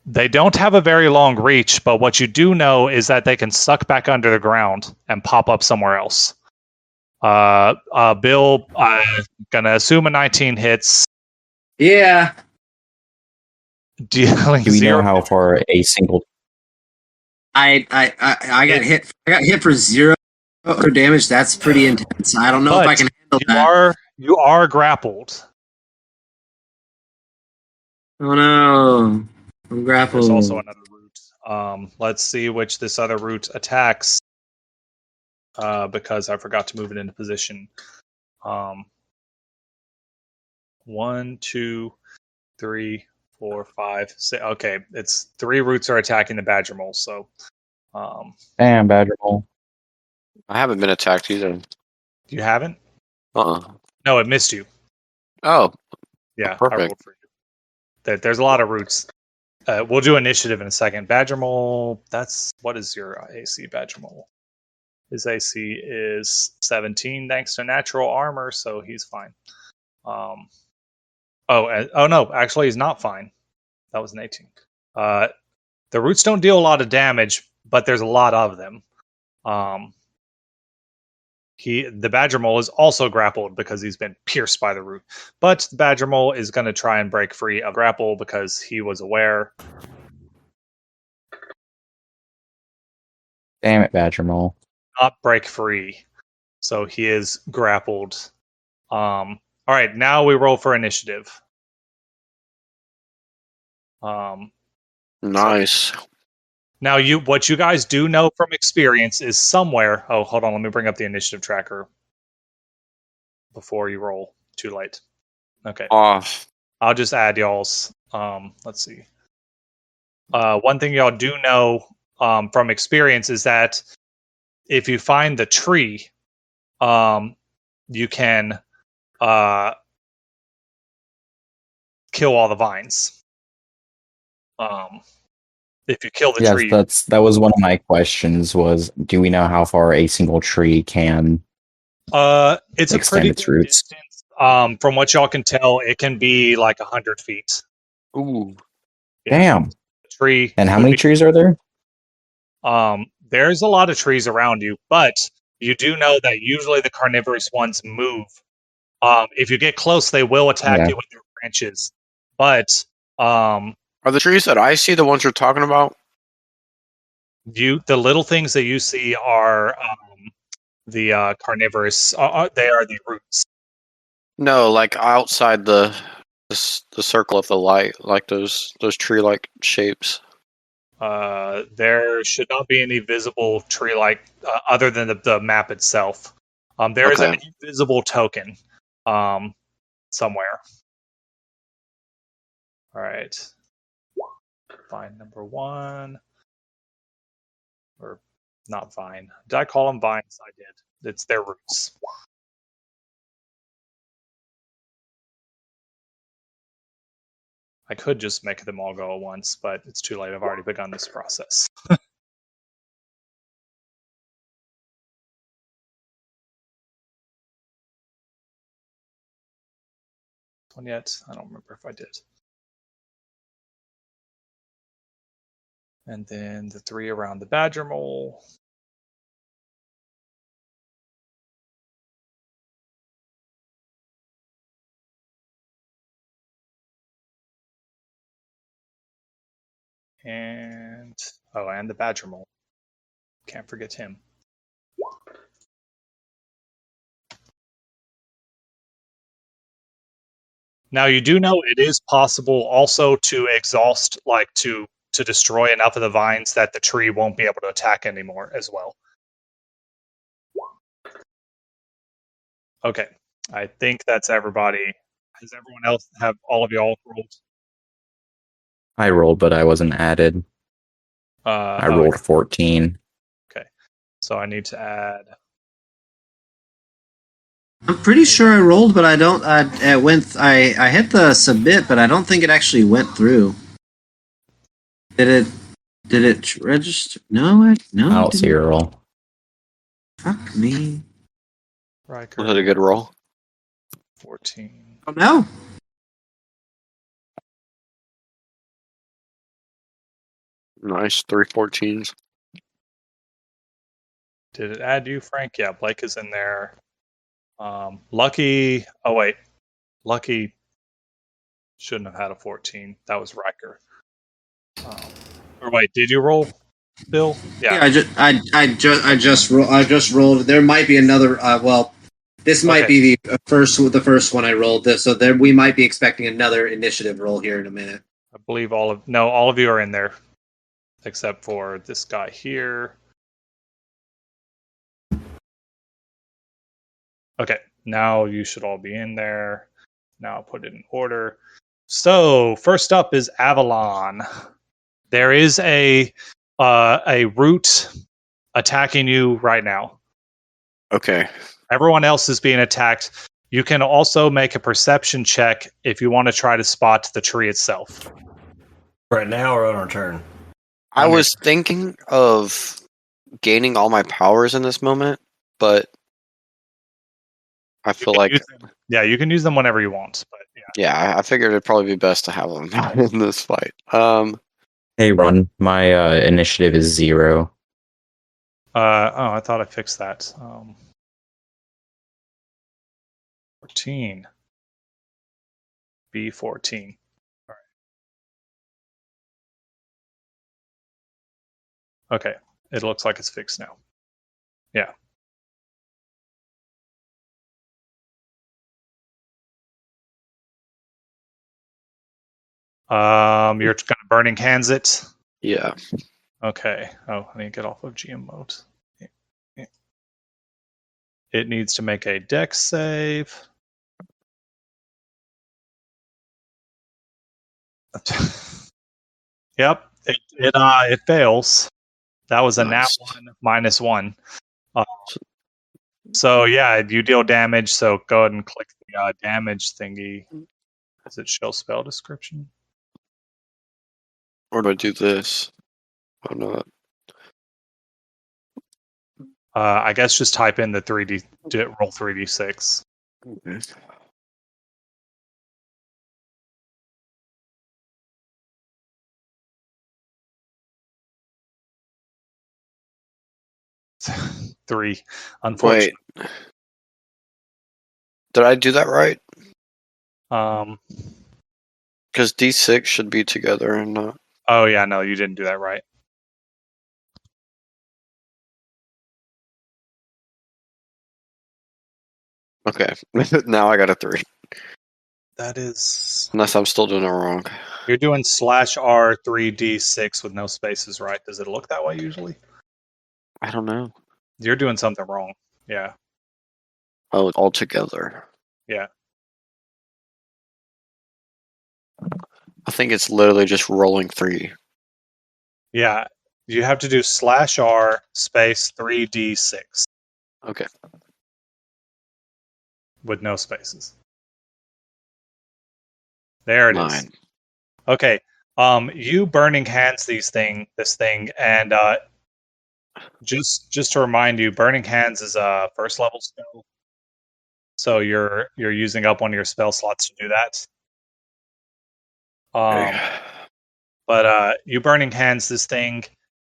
they don't have a very long reach, but what you do know is that they can suck back under the ground and pop up somewhere else. Bill, I'm gonna assume a 19 hits, Yeah. dealing Do we know 0. how far a single? I got hit. I got hit for 0 damage. That's pretty intense. I don't know if I can handle that. You are grappled. Oh no! I'm grappled. There's also another root. Let's see which this other root attacks. Because I forgot to move it into position. 1, 2, 3, 4, 5, 6. Okay, it's 3 roots are attacking the badger mole. So, Damn, Badger Mole. I haven't been attacked either. you haven't? Uh-uh. No, it missed you. Oh, Yeah, I perfect. rolled for you. There's a lot of roots. We'll do initiative in a second. Badger mole. What is your AC, Badger mole? His AC is 17 thanks to natural armor, so he's fine. Oh no, actually he's not fine. That was an 18. The roots don't deal a lot of damage, but there's a lot of them. The badger mole is also grappled because he's been pierced by the root. But the badger mole is going to try and break free of grapple because he was aware. Damn it, Badger Mole. Not break free. So he is grappled. All right, now we roll for initiative. Nice. Now, what you guys do know from experience is somewhere. Oh, hold on. Let me bring up the initiative tracker before you roll. Too late. Okay. Off. I'll just add y'all's. Let's see. One thing y'all do know from experience is that if you find the tree, you can kill all the vines. If you kill the Yes, tree, that was one of my questions. Was do we know how far a single tree can it's a extend pretty its good roots? distance. From what y'all can tell, it can be like 100 feet. Ooh. Yeah. Damn. The tree. And how could many be- trees are there? There's a lot of trees around you, but you do know that usually the carnivorous ones move. If you get close, they will attack Yeah. you with their branches. But Are the trees that I see the ones you're talking about? the little things that you see are the carnivorous. They are the roots. No, like outside the circle of the light, like those tree-like shapes. There should not be any visible tree-like other than the map itself. There is an Okay. invisible token somewhere. All right. Vine number 1. Or not vine. Did I call them vines? I did. It's their roots. I could just make them all go at once, but it's too late. I've already begun this process. One yet? I don't remember if I did. And then the 3 around the badger mole. And the badger mole. Can't forget him. Now you do know it is possible also to exhaust, like to destroy enough of the vines that the tree won't be able to attack anymore as well. Okay, I think that's everybody. Has everyone else have all of y'all rolled? I rolled, but I wasn't added. I rolled 14. Okay, so I need to add. I'm pretty sure I rolled, but I don't. I hit the submit, but I don't think it actually went through. Did it register? No, I it don't see didn't. your roll. Fuck me. Riker, Was that a good roll? 14. Oh no. Nice, 3 14s. Did it add you, Frank? Yeah, Blake is in there. Lucky. Oh wait, Lucky shouldn't have had a 14. That was Riker. Or wait, did you roll, Bill? Yeah, I just rolled. There might be another. This might Okay. be the first one I rolled. So there we might be expecting another initiative roll here in a minute. I believe all of you are in there, except for this guy here. Okay, now you should all be in there. Now I'll put it in order. So first up is Avalon. There is a root attacking you right now. Okay. Everyone else is being attacked. You can also make a perception check if you want to try to spot the tree itself. Right now or on our turn? I was thinking of gaining all my powers in this moment, but I feel like you can use them whenever you want. But I figured it'd probably be best to have them in this fight. Hey, Ron, my initiative is 0. I thought I fixed that. 14. B14. All right. Okay, it looks like it's fixed now. Yeah. You're gonna burning hands it. Yeah. Okay. Oh, I need to get off of GM mode. It needs to make a dex save. Yep, it fails. That was a Nice. nat 1 -1. So yeah, you deal damage. So go ahead and click the damage thingy. Does it show spell description? Or do I do this? Oh no. I guess just type in the 3D, roll 3d6. Okay. Three, unfortunately. Wait. Did I do that right? Because D6 should be together and not. Oh yeah, no, you didn't do that right. Okay. Now I got a 3. That is. Unless I'm still doing it wrong. You're doing /R 3d6 with no spaces, right? Does it look that way usually? I don't know. You're doing something wrong. Yeah. Oh, all together. Yeah. I think it's literally just rolling 3. Yeah. You have to do /R space 3d6 Okay. with no spaces. There it is. 9. Okay. You burning hands this thing, and just to remind you, burning hands is a first level spell. So you're using up one of your spell slots to do that. But you burning hands this thing,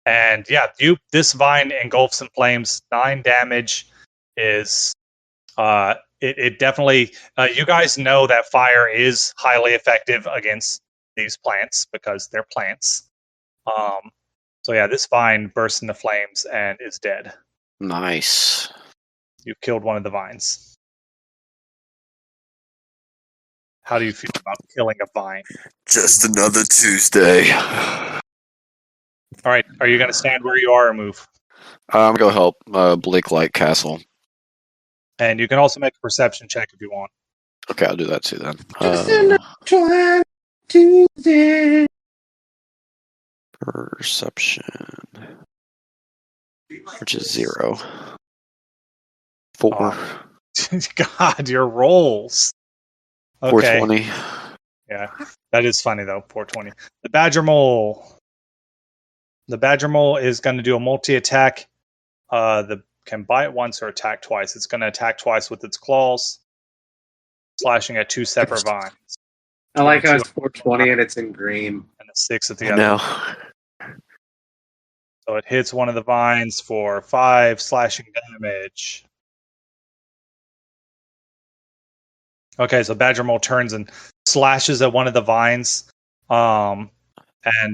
and yeah, this vine engulfs in flames. 9 damage is it definitely you guys know that fire is highly effective against these plants because they're plants. So yeah, this vine bursts into flames and is dead. Nice. You've killed one of the vines. How do you feel about killing a vine? Just another Tuesday. All right, are you going to stand where you are or move? I'm gonna go help Blake Light Castle. And you can also make a perception check if you want. Okay, I'll do that too then. Tuesday. Perception, which is 0. 4. God, your rolls. Okay. 420. Yeah, that is funny though. 420. The Badger Mole. The Badger Mole is going to do a multi-attack. Can bite once or attack twice. It's going to attack twice with its claws, slashing at 2 separate vines. I like how it's 420 and it's in green. And a 6 at the I other. know. So it hits one of the vines for 5 slashing damage. Okay, so Badger Mole turns and slashes at one of the vines. And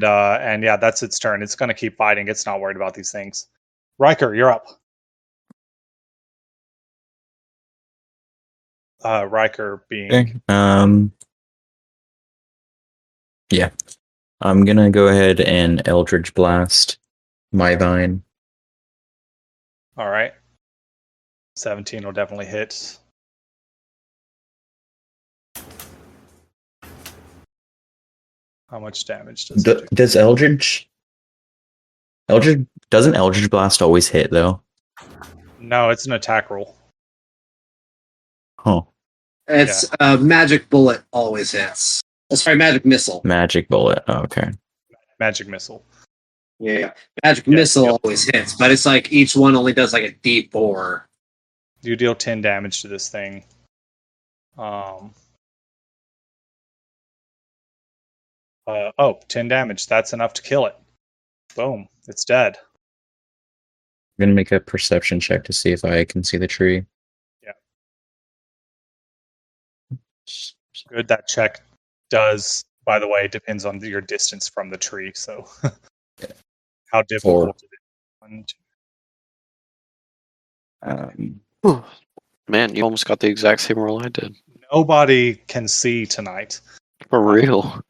yeah, that's its turn. It's going to keep fighting. It's not worried about these things. Riker, you're up. Riker being... Okay. Yeah. I'm gonna go ahead and Eldritch Blast my vine. All right. 17 will definitely hit. How much damage does it do? Does Eldritch doesn't Eldritch Blast always hit though? No, it's an attack roll. Huh. It's magic bullet always hits. Oh, sorry, magic missile. Magic bullet. Oh, okay. Magic missile. Yeah, magic missile always hits, but it's like each one only does like a D4. You deal 10 damage to this thing. 10 damage. That's enough to kill it. Boom. It's dead. I'm gonna make a perception check to see if I can see the tree. Yeah. Good. That check does, by the way, depends on your distance from the tree. So how difficult is it? 1, 2. Man, you almost got the exact same roll I did. Nobody can see tonight. For real.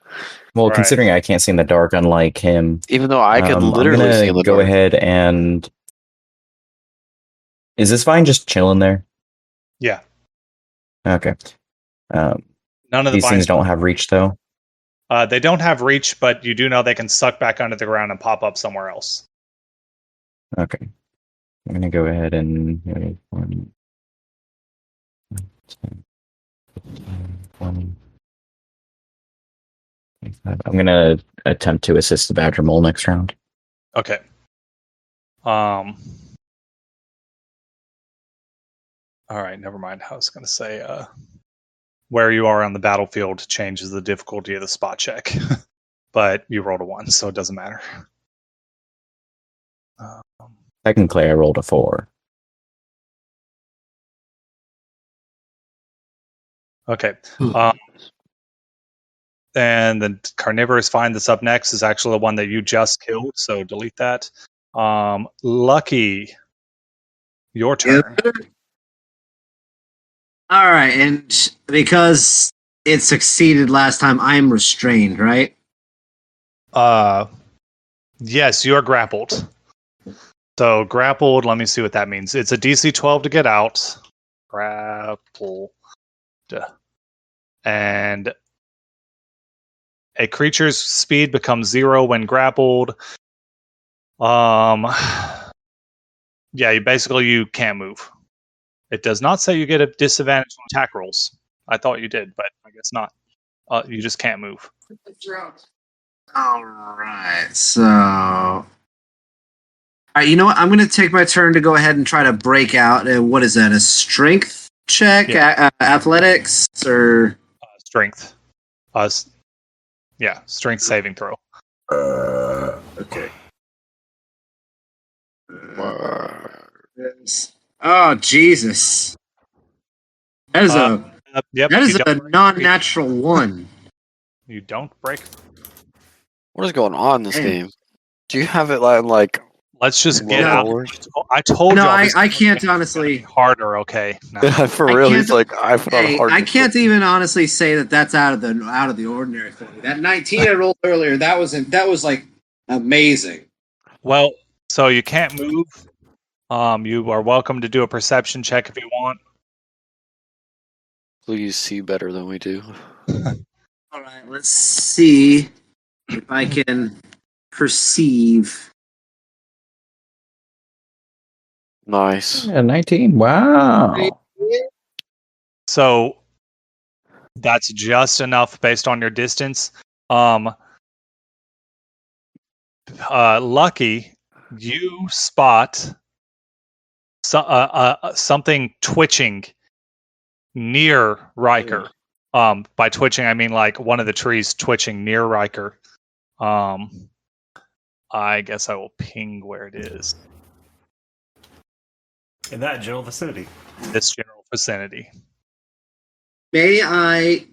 Well, Right. considering I can't see in the dark, unlike him, Even though I could literally I'm see gonna in the go dark. ahead and. Is this vine just chilling there? Yeah. Okay. None of the These vines things don't have reach, though. They don't have reach, but you do know they can suck back under the ground and pop up somewhere else. Okay. I'm gonna go ahead and. 1, 10, 15, 20. I'm gonna attempt to assist the Badger Mole next round. Okay. All right, never mind. I was going to say where you are on the battlefield changes the difficulty of the spot check, but you rolled a 1, so it doesn't matter. Technically, I rolled a 4. Okay. And the carnivorous find that's up next is actually the one that you just killed, so delete that. Lucky, your turn. All right, and because it succeeded last time, I'm restrained, right? Yes, you are grappled. So grappled, let me see what that means. It's a DC 12 to get out. Grappled. And a creature's speed becomes 0 when grappled. Yeah, you can't move. It does not say you get a disadvantage on attack rolls. I thought you did, but I guess not. You just can't move. All right, so. All right, you know what? I'm going to take my turn to go ahead and try to break out. What is that? A strength check? Yeah. Athletics? Or. Strength. Strength saving throw. Okay. Oh, Jesus. That is Yep. that is a non-natural 1. You don't break. What is going on in this Damn. game? Do you have it like Let's just get World out. Wars? I told No, you. I can't honestly. Harder, okay? No. For I real? can't- He's like I put on Hey, hard. I can't even honestly say that that's out of the ordinary for me. That 19 I rolled earlier, that was like amazing. Well, so you can't move. You are welcome to do a perception check if you want. Please see better than we do. All right, let's see if I can perceive. Nice. Yeah, 19. Wow. So that's just enough based on your distance. Lucky, you spot something twitching near Riker. By twitching, I mean like one of the trees twitching near Riker. I guess I will ping where it is. In that general vicinity. This general vicinity. May I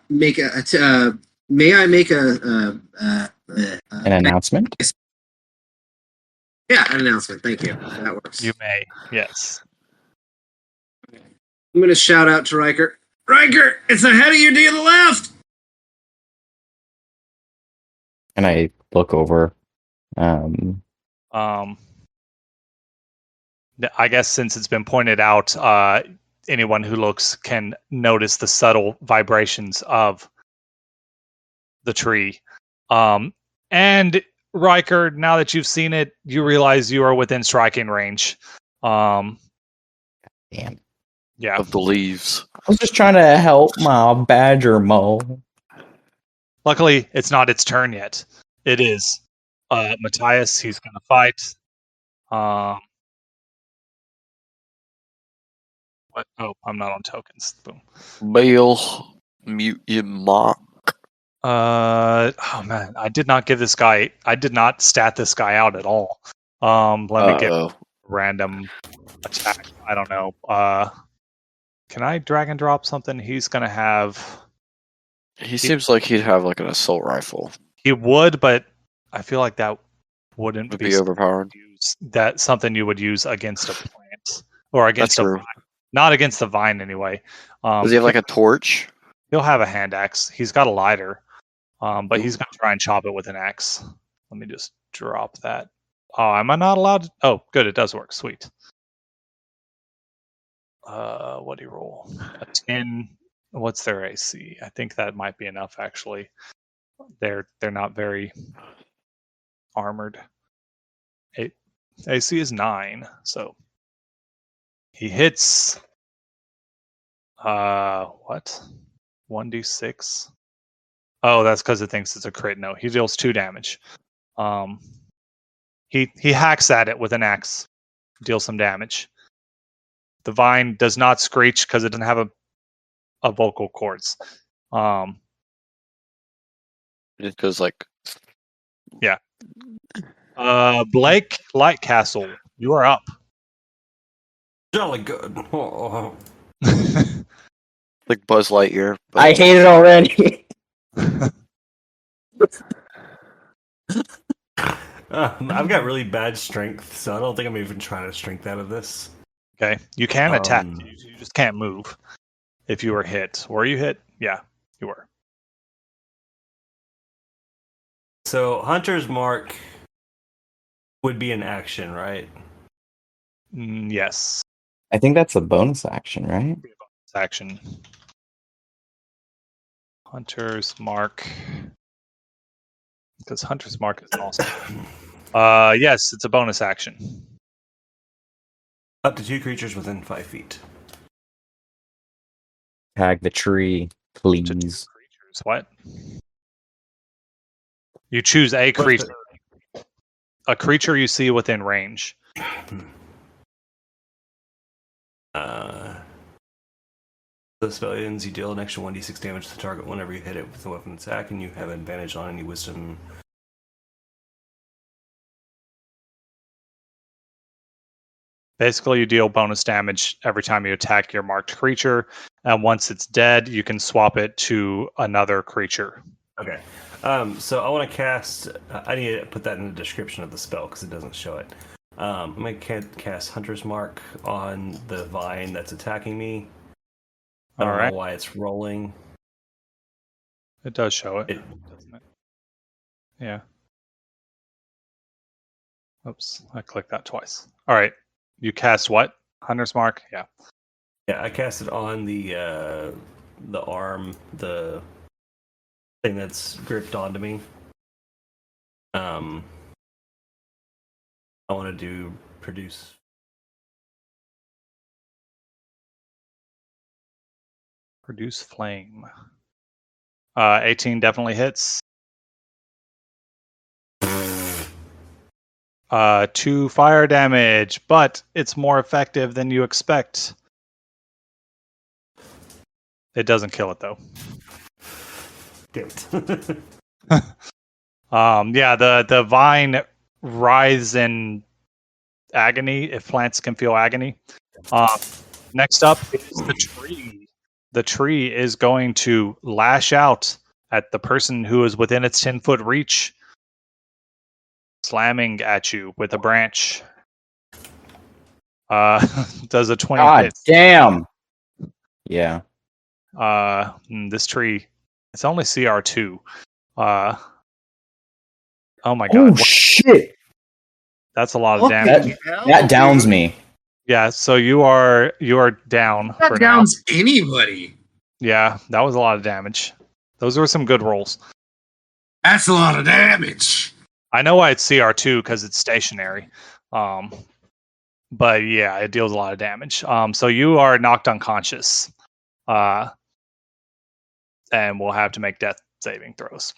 make An announcement? Yeah, an announcement. Thank you. That works. You may, yes. I'm going to shout out to Riker. Riker, it's ahead of you to the left. And I look over. I guess since it's been pointed out, anyone who looks can notice the subtle vibrations of the tree. And Riker, now that you've seen it, you realize you are within striking range. Damn. Yeah. Of the leaves. I was just trying to help my badger mole. Luckily, it's not its turn yet. It is Matthias. He's going to fight. What? Oh, I'm not on tokens. Boom. Bale, mute your mock. Oh man, I did not give this guy. I did not stat this guy out at all. Let me get Uh-oh. random attack. I don't know. Can I drag and drop something? He's gonna have. He seems like he'd have like an assault rifle. He would, but I feel like that wouldn't Would be be overpowered. That's something you would use against a plant or against That's a true. vine. Not against the vine anyway. Does he have like a torch? He'll have a hand axe. He's got a lighter, but he's gonna try and chop it with an axe. Let me just drop that. Oh, am I not allowed to? Oh, good. It does work. Sweet. What do you roll? A 10. What's their AC? I think that might be enough. Actually, they're not very armored. AC is 9, so he hits. What? 1d6. Oh, that's because it thinks it's a crit. No, he deals 2 damage. He hacks at it with an axe, deals some damage. The vine does not screech because it doesn't have a vocal cords. It goes like. Blake Lightcastle, you are up. Jolly good. Oh. Like Buzz Lightyear. But I hate it already. I've got really bad strength, so I don't think I'm even trying to strength out of this. Okay, you can attack. Um, You just can't move. If you were hit, were you hit? Yeah, you were. So Hunter's Mark would be an action, right? Yes. I think that's a bonus action, right? Action. Hunter's Mark. Because Hunter's Mark is awesome. Yes, it's a bonus action. Up to 2 creatures within 5 feet. Tag the tree, To 2 please. creatures. What? You choose a creature. A creature you see within range. The spell ends, you deal an extra 1d6 damage to the target whenever you hit it with a weapon attack, and you have advantage on any wisdom. Basically, you deal bonus damage every time you attack your marked creature, and once it's dead, you can swap it to another creature. Okay. So I want to cast. I need to put that in the description of the spell because it doesn't show it. I'm going to cast Hunter's Mark on the vine that's attacking me. I don't know why it's rolling. It does show it, It- doesn't it? Yeah. Oops, I clicked that twice. All right. You cast what? Hunter's Mark? Yeah. Yeah, I cast it on the arm, the thing that's gripped onto me. I want to do produce. Produce flame. 18 definitely hits. 2 fire damage, but it's more effective than you expect. It doesn't kill it though. Damn it. Yeah, the vine writhes in agony if plants can feel agony. Next up is the tree. The tree is going to lash out at the person who is within its 10-foot reach, slamming at you with a branch. Does a 20 God hit? damn. Yeah. This tree, it's only CR2. Oh my god, Oh shit. that's a lot of What damage. the hell, That downs dude? me. Yeah, so you are down That for now. downs anybody. Yeah, that was a lot of damage. Those were some good rolls. That's a lot of damage. I know why it's CR2 because it's stationary. But yeah, it deals a lot of damage. So you are knocked unconscious. And we'll have to make death saving throws.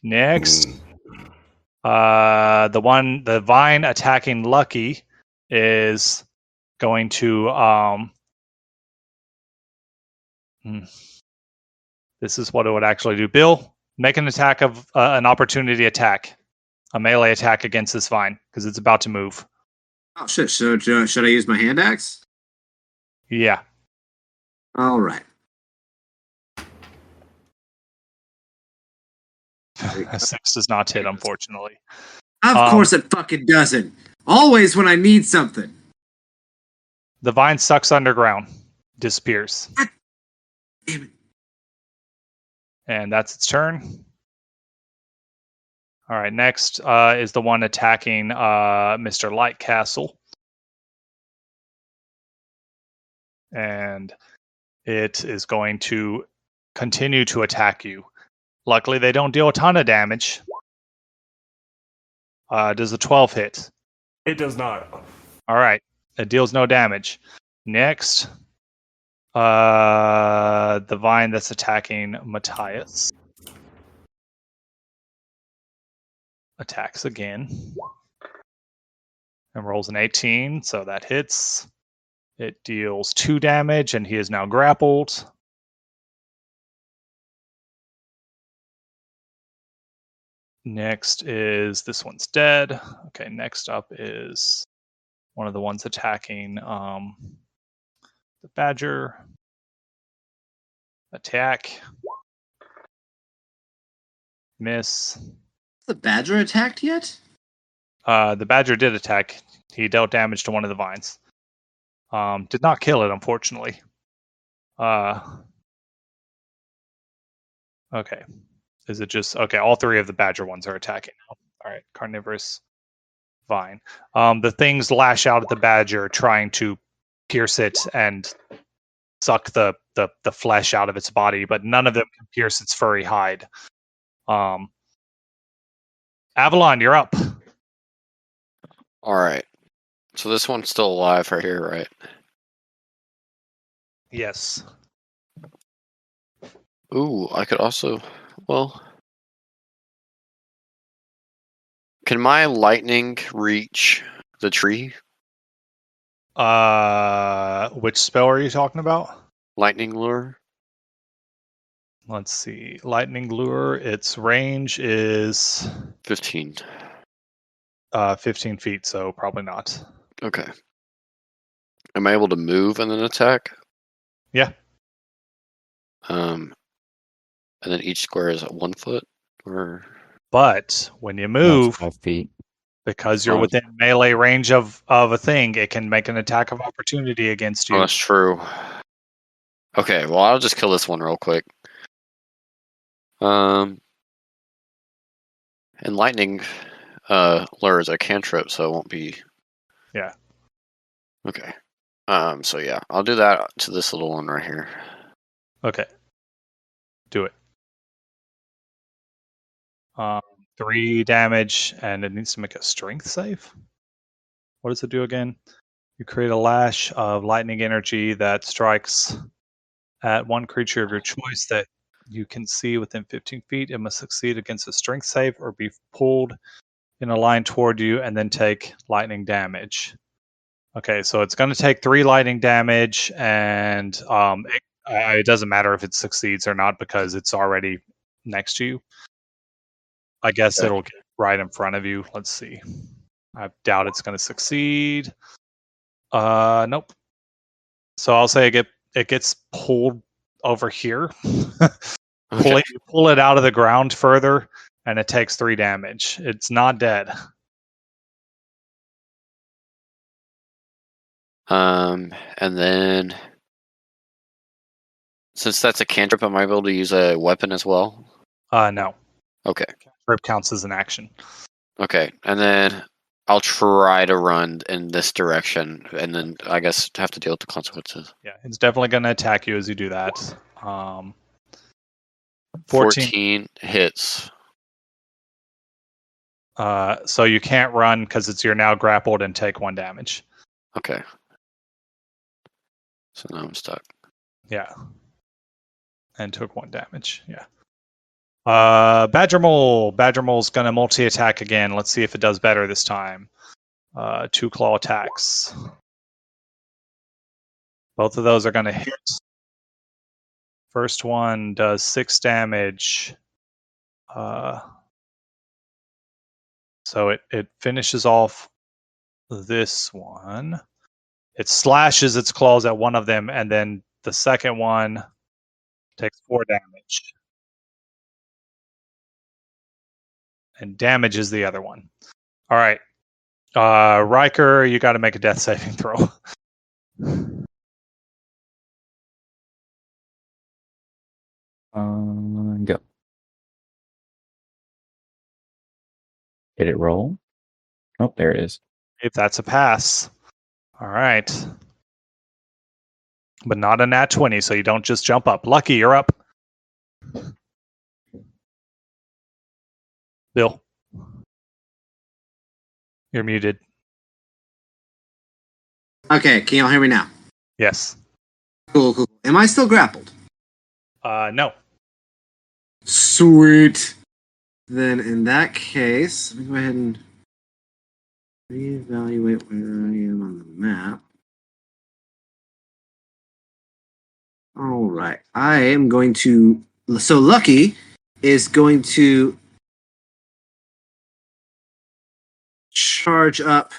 Next. The vine attacking Lucky is going to this is what it would actually do. Bill, make an attack of an opportunity attack, a melee attack against this vine because it's about to move. Oh shit! Should I use my hand axe? Yeah. All right. A 6 does not hit, unfortunately. Of course it fucking doesn't. Always when I need something. The vine sucks underground, disappears. Damn it. And that's its turn. All right, next is the one attacking Mr. Lightcastle. And it is going to continue to attack you. Luckily, they don't deal a ton of damage. Does the 12 hit? It does not. All right. It deals no damage. Next, the vine that's attacking Matthias attacks again and rolls an 18, so that hits. It deals 2 damage, and he is now grappled. Next is this one's dead. Okay, next up is one of the ones attacking the badger. Attack. Miss. The badger attacked yet? The badger did attack. He dealt damage to one of the vines. Did not kill it, unfortunately. Okay. Is it just okay? All 3 of the badger ones are attacking now. All right, carnivorous vine. The things lash out at the badger, trying to pierce it and suck the flesh out of its body, but none of them can pierce its furry hide. Avalon, you're up. All right. So this one's still alive right here, right? Yes. Ooh, I could also. Well, can my lightning reach the tree? Which spell are you talking about? Lightning lure? Let's see. Lightning lure. Its range is 15. 15 feet, so probably not. Okay. Am I able to move and then attack? Yeah. And then each square is 1 foot, or But when you No, move, it's 5 feet. because you're Oh. within melee range of a thing, it can make an attack of opportunity against you. oh, that's true. Okay, well I'll just kill this one real quick. And lightning lure is a cantrip, so it won't be. Yeah. Okay. So yeah, I'll do that to this little one right here. Okay. Do it. 3 damage, and it needs to make a strength save. What does it do again? You create a lash of lightning energy that strikes at one creature of your choice that you can see within 15 feet. It must succeed against a strength save or be pulled in a line toward you and then take lightning damage. Okay, so it's going to take 3 lightning damage, and it doesn't matter if it succeeds or not because it's already next to you. I guess Okay. it'll get right in front of you. Let's see. I doubt it's going to succeed. Nope. So I'll say it gets pulled over here. Okay. Pull it out of the ground further, and it takes 3 damage. It's not dead. And then since that's a cantrip, am I able to use a weapon as well? No. Okay. Rip counts as an action. Okay. And then I'll try to run in this direction, and then I guess have to deal with the consequences. Yeah, it's definitely going to attack you as you do that. 14 hits. So you can't run because you're now grappled and take 1 damage. Okay. So now I'm stuck. Yeah. And took 1 damage. Yeah. Badger Mole. Badger Mole's gonna multi-attack again. Let's see if it does better this time. 2 claw attacks. Both of those are gonna hit. First one does 6 damage. So it finishes off this one. It slashes its claws at one of them, and then the second one takes 4 damage. And damages the other one. All right. Riker, you got to make a death saving throw. Go. Did it roll? Oh, there it is. If that's a pass. All right. But not a nat 20, so you don't just jump up. Lucky, you're up. Bill. You're muted. Okay, can y'all hear me now? Yes. Cool. Am I still grappled? No. Sweet. Then in that case, let me go ahead and reevaluate where I am on the map. All right. I am going to. So Lucky is going to charge up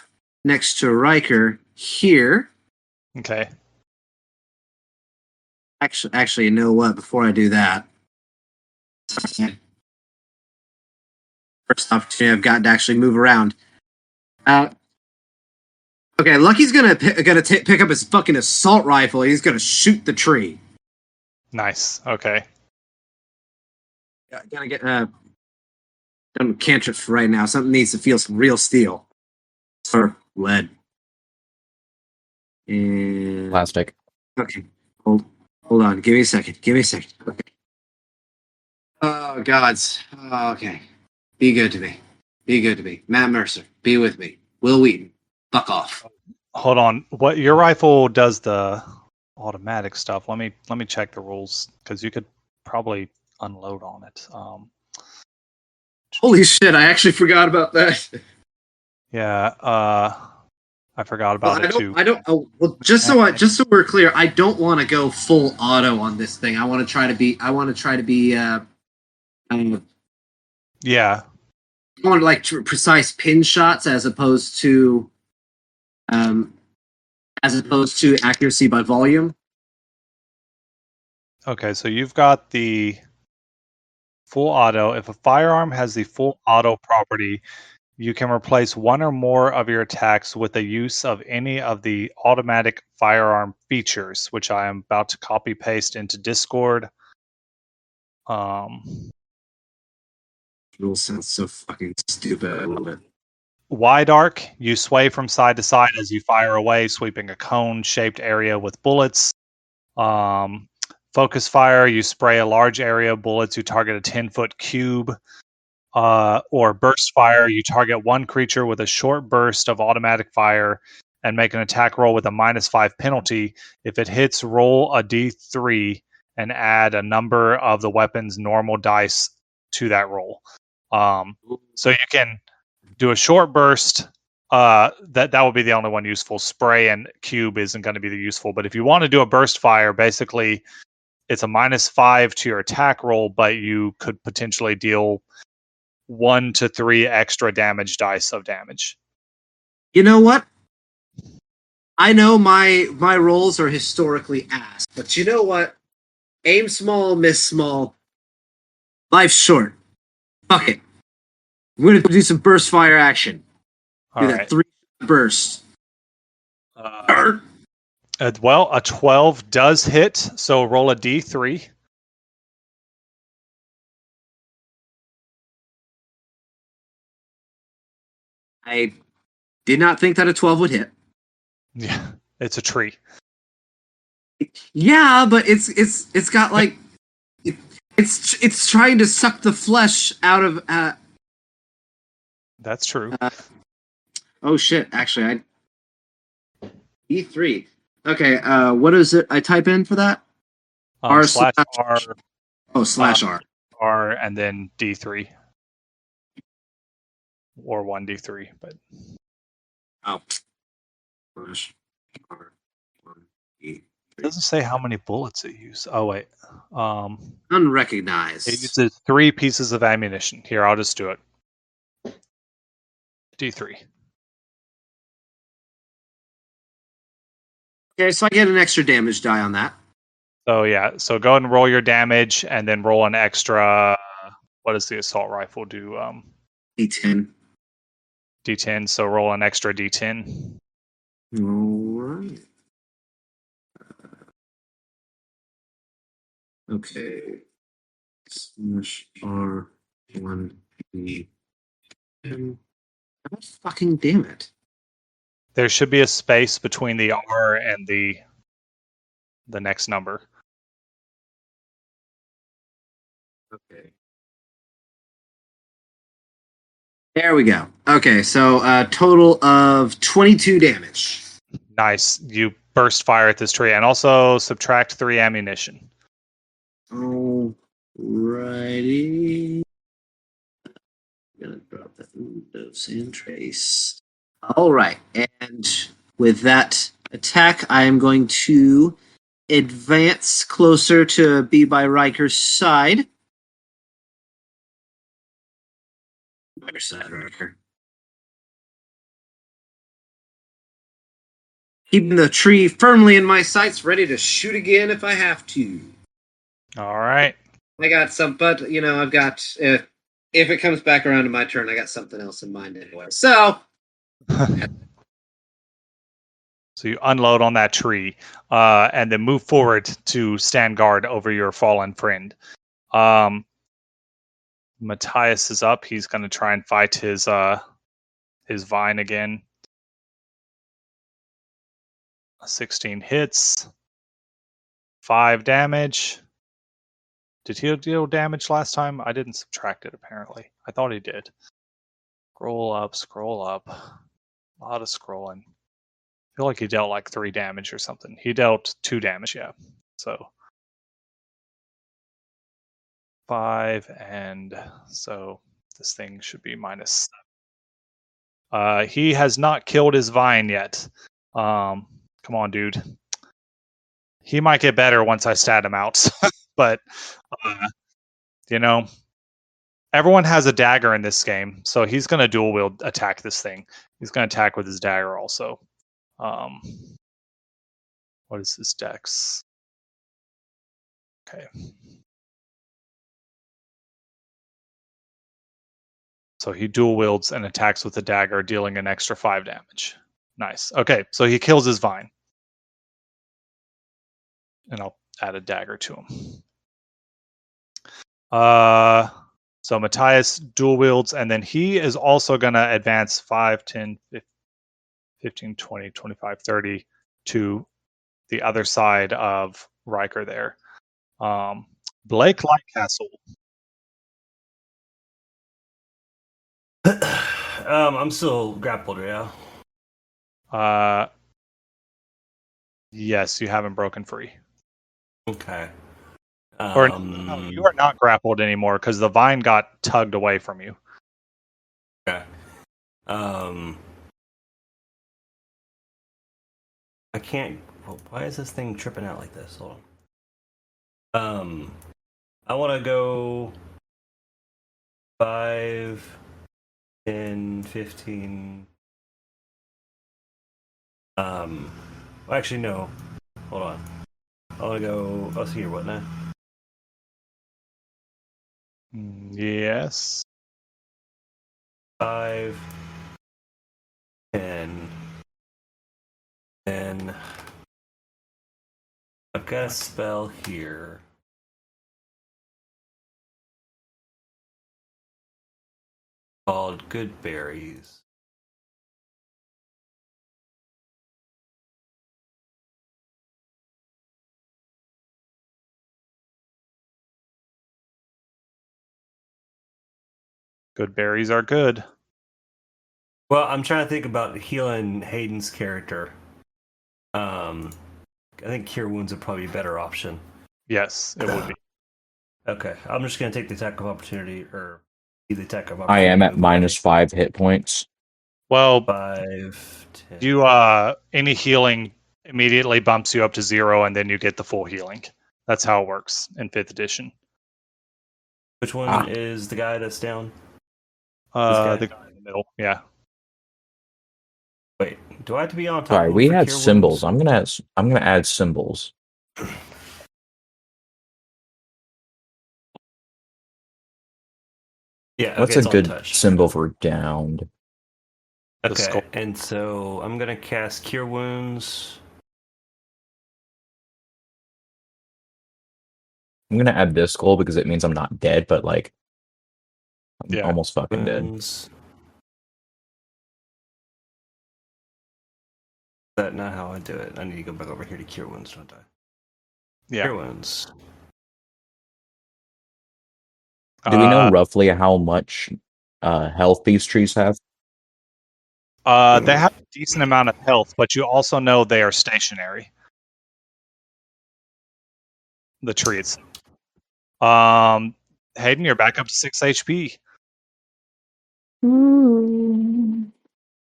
next to Riker here. Okay. Actually, you know what? Before I do that, first opportunity I've gotten to actually move around. Okay, Lucky's gonna pick up his fucking assault rifle. He's gonna shoot the tree. Nice. Okay. Gonna get I'm cantrip for right now. Something needs to feel some real steel or lead. And Plastic. okay, hold on. Give me a second. Okay. Oh gods. Oh, okay. Be good to me. Matt Mercer. Be with me. Will Wheaton. Fuck off. Hold on. What your rifle does the automatic stuff? Let me check the rules because you could probably unload on it. Holy shit! I actually forgot about that. Yeah. I forgot about it too. Well, just so we're clear, I don't want to go full auto on this thing. I want to try to be. Yeah. I want like precise pin shots as opposed to accuracy by volume. Okay, so you've got the full auto. If a firearm has the full auto property, you can replace one or more of your attacks with the use of any of the automatic firearm features, which I am about to copy paste into Discord. Rule sounds so fucking stupid. I love it. Wide arc, you sway from side to side as you fire away, sweeping a cone-shaped area with bullets. Focus fire, you spray a large area of bullets, you target a 10-foot cube. Or burst fire, you target one creature with a short burst of automatic fire and make an attack roll with a -5 penalty. If it hits, roll a d3 and add a number of the weapon's normal dice to that roll. So you can do a short burst. That would be the only one useful. Spray and cube isn't going to be the useful. But if you want to do a burst fire, basically it's a -5 to your attack roll, but you could potentially deal 1 to 3 extra damage dice of damage. You know what? I know my rolls are historically ass, but you know what? Aim small, miss small. Life's short. Fuck it. We're gonna do some burst fire action. All Do right. that 3 burst. Well, a 12 does hit, so roll a d3. I did not think that a 12 would hit. Yeah, it's a tree. Yeah, but it's got like It's trying to suck the flesh out of. That's true. Oh shit! Actually, E3. Okay. What is it? I type in for that. R Slash slash- R, Oh, slash R. R, and then D3 or 1D3. But Oh. Slash R. 1E3. it doesn't say how many bullets it uses. Oh wait, Unrecognized. it uses 3 pieces of ammunition. Here, I'll just do it. D3. Okay, so I get an extra damage die on that. So yeah, so go ahead and roll your damage, and then roll an extra. What does the assault rifle do? D10. D10. So roll an extra D10. All right. Okay. Slash R 1E. Fucking damn it. There should be a space between the R and the next number. Okay. There we go. Okay, so total of 22 damage. Nice. You burst fire at this tree, and also subtract 3 ammunition. Alrighty. I'm gonna drop that Windows and trace. Alright, and with that attack, I am going to advance closer to be by Riker's side. Riker's side, Riker. Keeping the tree firmly in my sights, ready to shoot again if I have to. All right. I got some, but I've got if it comes back around to my turn, I got something else in mind anyway. So So you unload on that tree, and then move forward to stand guard over your fallen friend. Matthias is up. He's going to try and fight his vine again. 16 hits, 5 damage. Did he deal damage last time? I didn't subtract it, apparently. I thought he did. Scroll up, scroll up. A lot of scrolling. I feel like he dealt like 3 damage or something. He dealt 2 damage, yeah. So 5, and so this thing should be minus 7. He has not killed his vine yet. Come on, dude. He might get better once I stat him out. But, everyone has a dagger in this game, so he's going to dual wield attack this thing. He's going to attack with his dagger also. What is this dex? Okay. So he dual wields and attacks with the dagger, dealing an extra 5 damage. Nice. Okay, so he kills his vine. And I'll add a dagger to him. So Matthias dual wields, and then he is also going to advance 5, 10, 15, 20, 25, 30 to the other side of Riker there. Blake Lightcastle. I'm still grappled, yeah. Yes, you haven't broken free. Okay. Or no, you are not grappled anymore because the vine got tugged away from you. Okay. I can't. Why is this thing tripping out like this? Hold on. I want to go 5, 10, 15. Well, actually, no. Hold on. I want to go. I'll see here. What now? Yes. 5, 10, and I've got a spell here. Called Good Berries. Good berries are good. Well, I'm trying to think about healing Hayden's character. I think Cure Wounds would probably be a better option. Yes, it would be. Okay, I'm just gonna take the attack of opportunity, or the attack of I opportunity. am at -5 hit points. Well, 5, 10. you any healing immediately bumps you up to 0, and then you get the full healing. That's how it works in 5th edition. Which one is the guy that's down? guy? The guy in the middle. Yeah. Wait, do I have to be on top? Sorry, of him we for had Cure symbols. Wounds? I'm gonna add symbols. Yeah, What's okay, a it's good untouched. symbol for downed? The Okay, skull. and so I'm gonna cast Cure Wounds. I'm gonna add this skull because it means I'm not dead, but like I'm Yeah. almost fucking dead. Wounds. That's not how I do it. I need to go back over here to Cure Wounds, don't I? Yeah. Cure Wounds. Do we know roughly how much health these trees have? They have a decent amount of health, but you also know they are stationary. The trees. Hayden, you're back up to 6 HP.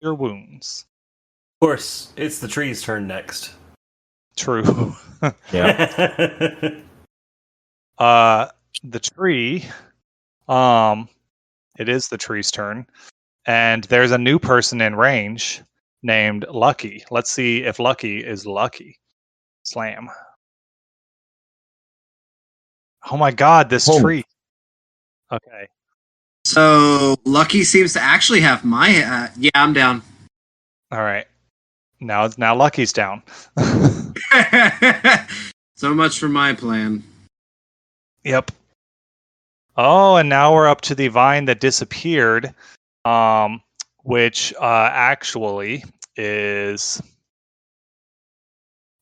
Your wounds. Of course, it's the tree's turn next. True. Yeah. The tree. It is the tree's turn, and there's a new person in range named Lucky. Let's see if Lucky is lucky. Slam. Oh my God, this Holy- tree. Okay. So Lucky seems to actually have my. Yeah, I'm down. All right. Now Lucky's down. So much for my plan. Yep. Oh, and now we're up to the vine that disappeared, which actually is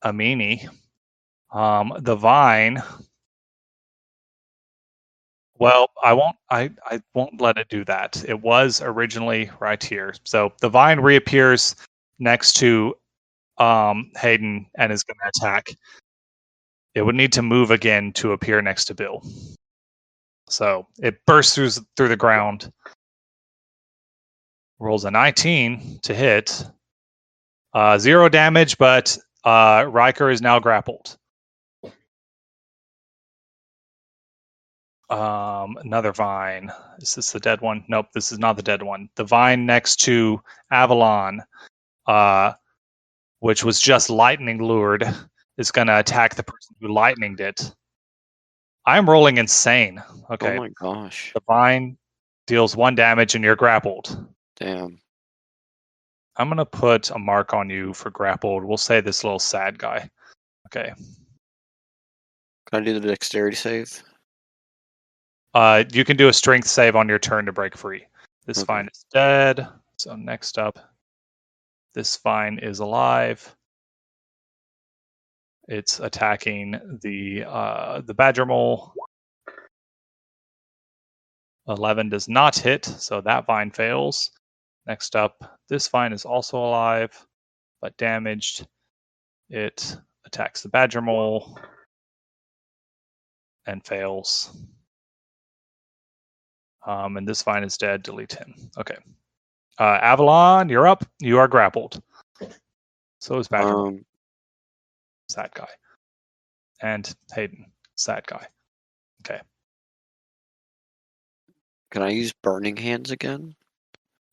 a meanie. The vine. Well, I won't let it do that. It was originally right here. So the vine reappears next to Hayden and is going to attack. It would need to move again to appear next to Bill. So it bursts through the ground. Rolls a 19 to hit. 0 damage, but Riker is now grappled. Another vine. Is this the dead one? Nope, this is not the dead one. The vine next to Avalon, which was just lightning lured, is going to attack the person who lightninged it. I'm rolling insane. Okay. Oh my gosh. The vine deals 1 damage and you're grappled. Damn. I'm going to put a mark on you for grappled. We'll say this little sad guy. Okay. Can I do the dexterity save? You can do a strength save on your turn to break free. This Okay. vine is dead. So next up, this vine is alive. It's attacking the badger mole. 11 does not hit, so that vine fails. Next up, this vine is also alive, but damaged. It attacks the badger mole and fails. And this vine is dead. Delete him. Okay. Avalon, you're up. You are grappled. So is badger mole. Sad guy. And Hayden, sad guy. Okay. Can I use Burning Hands again?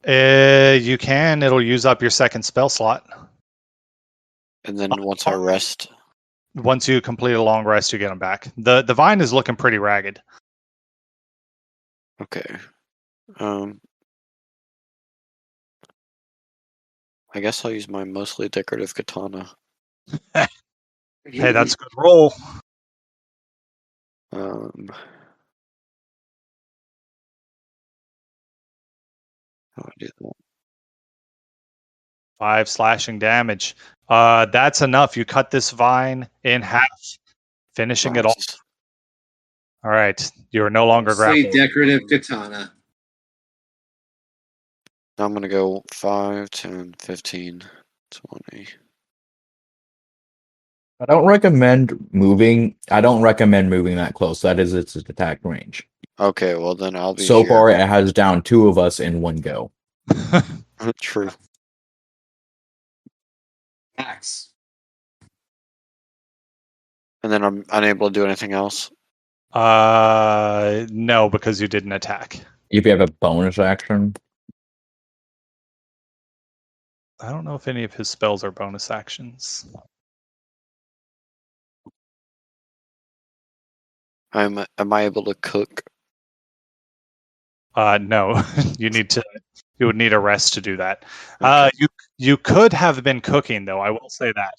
You can. It'll use up your second spell slot. And then once I rest. Once you complete a long rest, you get them back. The vine is looking pretty ragged. Okay. I guess I'll use my mostly decorative katana. Hey, that's a good roll. How do I do that? 5 slashing damage. That's enough. You cut this vine in half, finishing it off. Nice. All right. You are no longer Say grappled. decorative katana. I'm gonna go 5, 10, 15, 20. I don't recommend moving that close. That is its attack range. Okay, well then I'll be So here. far, it has down 2 of us in one go. True. Axe. And then I'm unable to do anything else. No, because you didn't attack. If you have a bonus action, I don't know if any of his spells are bonus actions. Am I able to cook? No, you would need a rest to do that. Okay. You could have been cooking though. I will say that.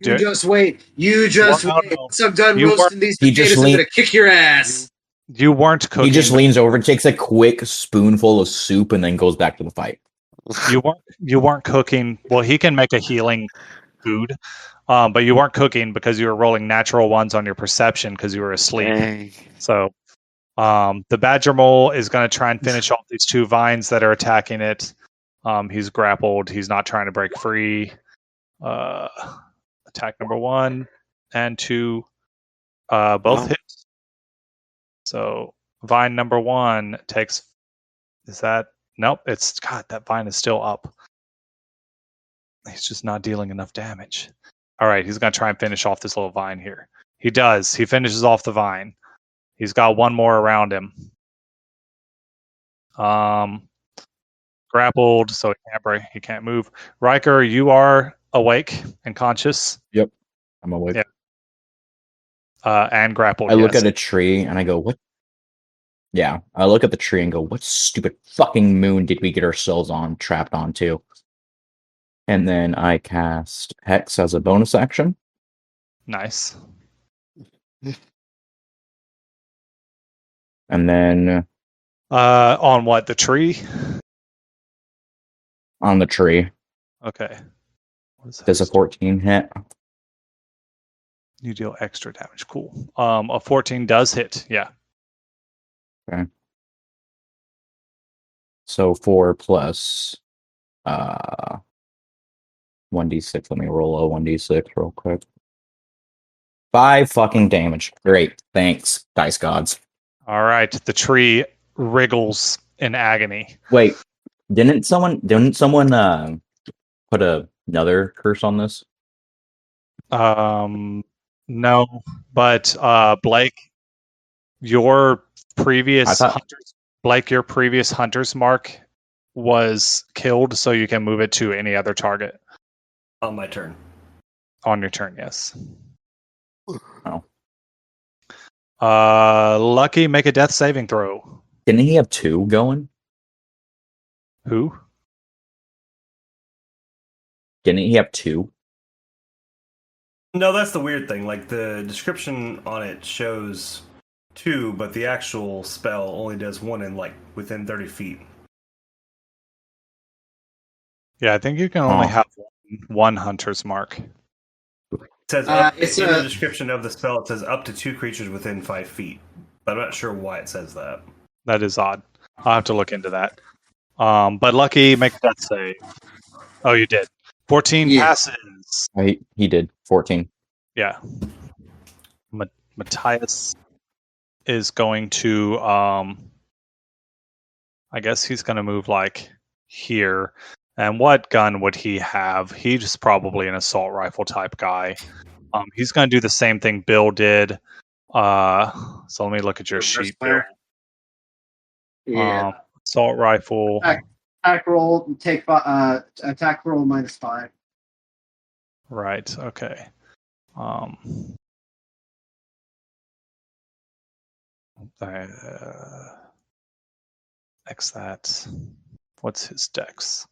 You just wait. You just Well, no, wait. no. Once I'm done You roasting these he just potatoes, I'm lean- gonna kick your ass. You weren't cooking. he just leans over, takes a quick spoonful of soup, and then goes back to the fight. You weren't cooking. Well, he can make a healing food, but you weren't cooking because you were rolling natural ones on your perception because you were asleep. Dang. So, the badger mole is going to try and finish off these 2 vines that are attacking it. He's grappled. He's not trying to break free. Attack number 1 and 2, both Wow. hit. So vine number 1 takes. Is that? Nope. It's God. That vine is still up. He's just not dealing enough damage. All right, he's going to try and finish off this little vine here. He does. He finishes off the vine. He's got 1 more around him. Grappled, so he can't break. He can't move. Riker, you are awake and conscious. I'm awake. Yeah. And grappled. I look yes. at a tree and I go, "What?" Yeah, I look at the tree and go, "What stupid fucking moon did we get ourselves trapped onto?" And then I cast Hex as a bonus action. Nice. And then On what? The tree? on the tree, Okay. What is that? does a 14 hit? You deal extra damage. Cool. A 14 does hit. Yeah. So 4 plus 1d6. Let me roll a 1d6 real quick. 5 fucking damage. Great. Thanks, dice gods. All right. The tree wriggles in agony. Wait, didn't someone put another curse on this? No, but Blake, your previous I thought- hunters, Blake, your previous hunter's mark was killed, so you can move it to any other target On my turn. on your turn. Yes. Oh. Lucky, make a death saving throw. Didn't he have 2 going? Who? Didn't he have 2? No, that's the weird thing. Like, the description on it shows 2, but the actual spell only does 1 in, like, within 30 feet. Yeah, I think you can only Oh. have one hunter's mark. It says It's in a- the description of the spell, it says up to 2 creatures within 5 feet. But I'm not sure why it says that. That is odd. I'll have to look into that. But Lucky, make a death save. Oh, you did. 14 Yeah. passes. He did 14. Yeah. Matthias is going to I guess he's going to move like here. And what gun would he have? He's probably an assault rifle type guy. He's going to do the same thing Bill did. So let me look at your Reverse sheet, Bill. fire? Yeah. Assault rifle. Attack roll, take attack roll -5. Right. Okay. X that. What's his dex?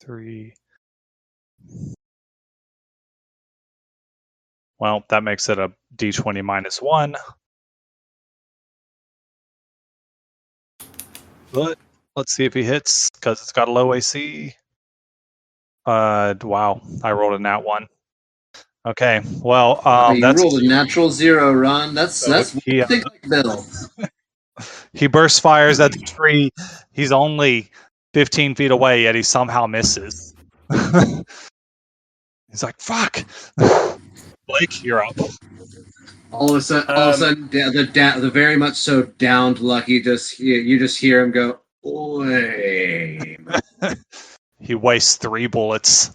3. Well, that makes it a d20 -1. But let's see if he hits because it's got a low AC. Wow, I rolled a nat 1. Okay, well, You that's rolled a natural 0, Ron. That's So that's he, one thing like Bill. He burst fires at the tree. He's only 15 feet away, yet he somehow misses. He's like, "Fuck!" Blake, you're up. All of a sudden, the very much so downed Lucky you just hear him go, "Oi!" He wastes 3 bullets.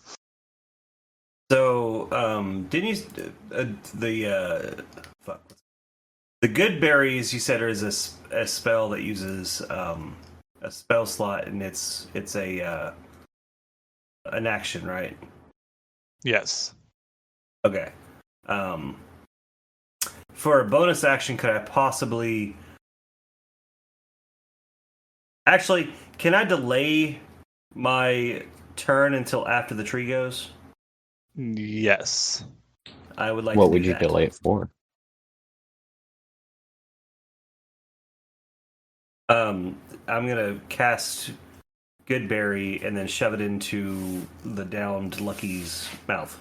So, didn't you the good berries you said is a spell that uses a spell slot, and it's a an action, right? Yes. Okay. For a bonus action, could I possibly actually? Can I delay my turn until after the tree goes? Yes. I would like. What to do would you that. delay it for? I'm gonna cast Goodberry and then shove it into the downed Lucky's mouth.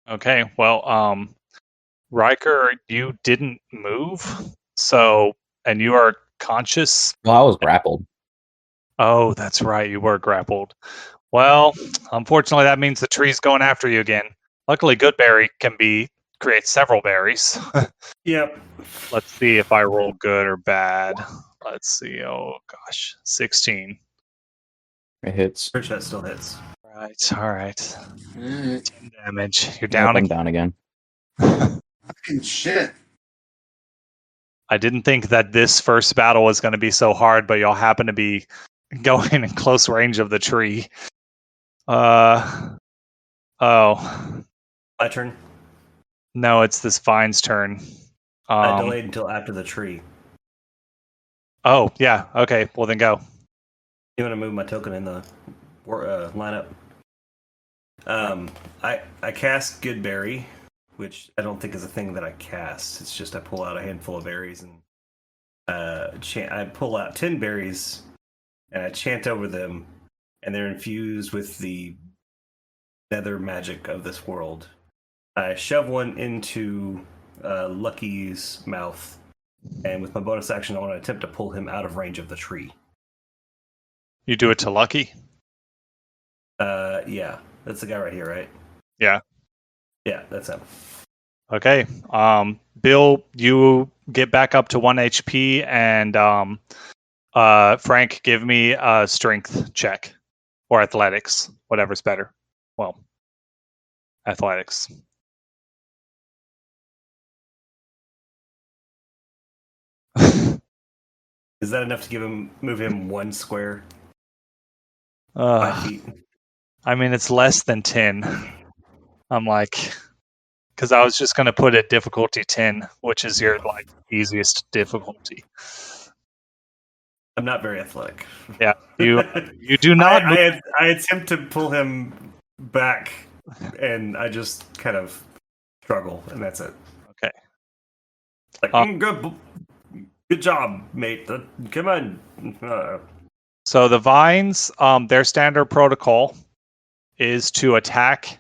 Okay. Well, Riker, you didn't move, so and you are conscious. Well, I was grappled. Oh, that's right. You were grappled. Well, unfortunately, that means the tree's going after you again. Luckily, Goodberry can create several berries. Yep. Let's see if I roll good or bad. Let's see. Oh gosh, 16. It hits. Pretty sure that still hits. All right. 10 damage. You're Yep, down I'm again. down again. Fucking shit. I didn't think that this first battle was going to be so hard, but y'all happen to be going in close range of the tree. Oh. My turn. No, it's this Vine's turn. I delayed until after the tree. Oh, yeah. Okay, well then go. You want to move my token in the lineup? I cast Goodberry, which I don't think is a thing that I cast. It's just I pull out a handful of berries and I pull out 10 berries and I chant over them, and they're infused with the nether magic of this world. I shove one into Lucky's mouth, and with my bonus action, I want to attempt to pull him out of range of the tree. You do it to Lucky? Yeah, that's the guy right here, right? Yeah. Yeah, that's him. Okay. Bill, you get back up to 1 HP, and Frank, give me a strength check. Or athletics. Whatever's better. Well, athletics. Is that enough to move him 1 square? 5 feet? I mean, it's less than 10. I'm like, because I was just going to put it difficulty 10, which is your easiest difficulty. I'm not very athletic. Yeah, you do not. I attempt to pull him back, and I just kind of struggle, and that's it. Okay. Like, good job, mate. Come on. So the vines, their standard protocol is to attack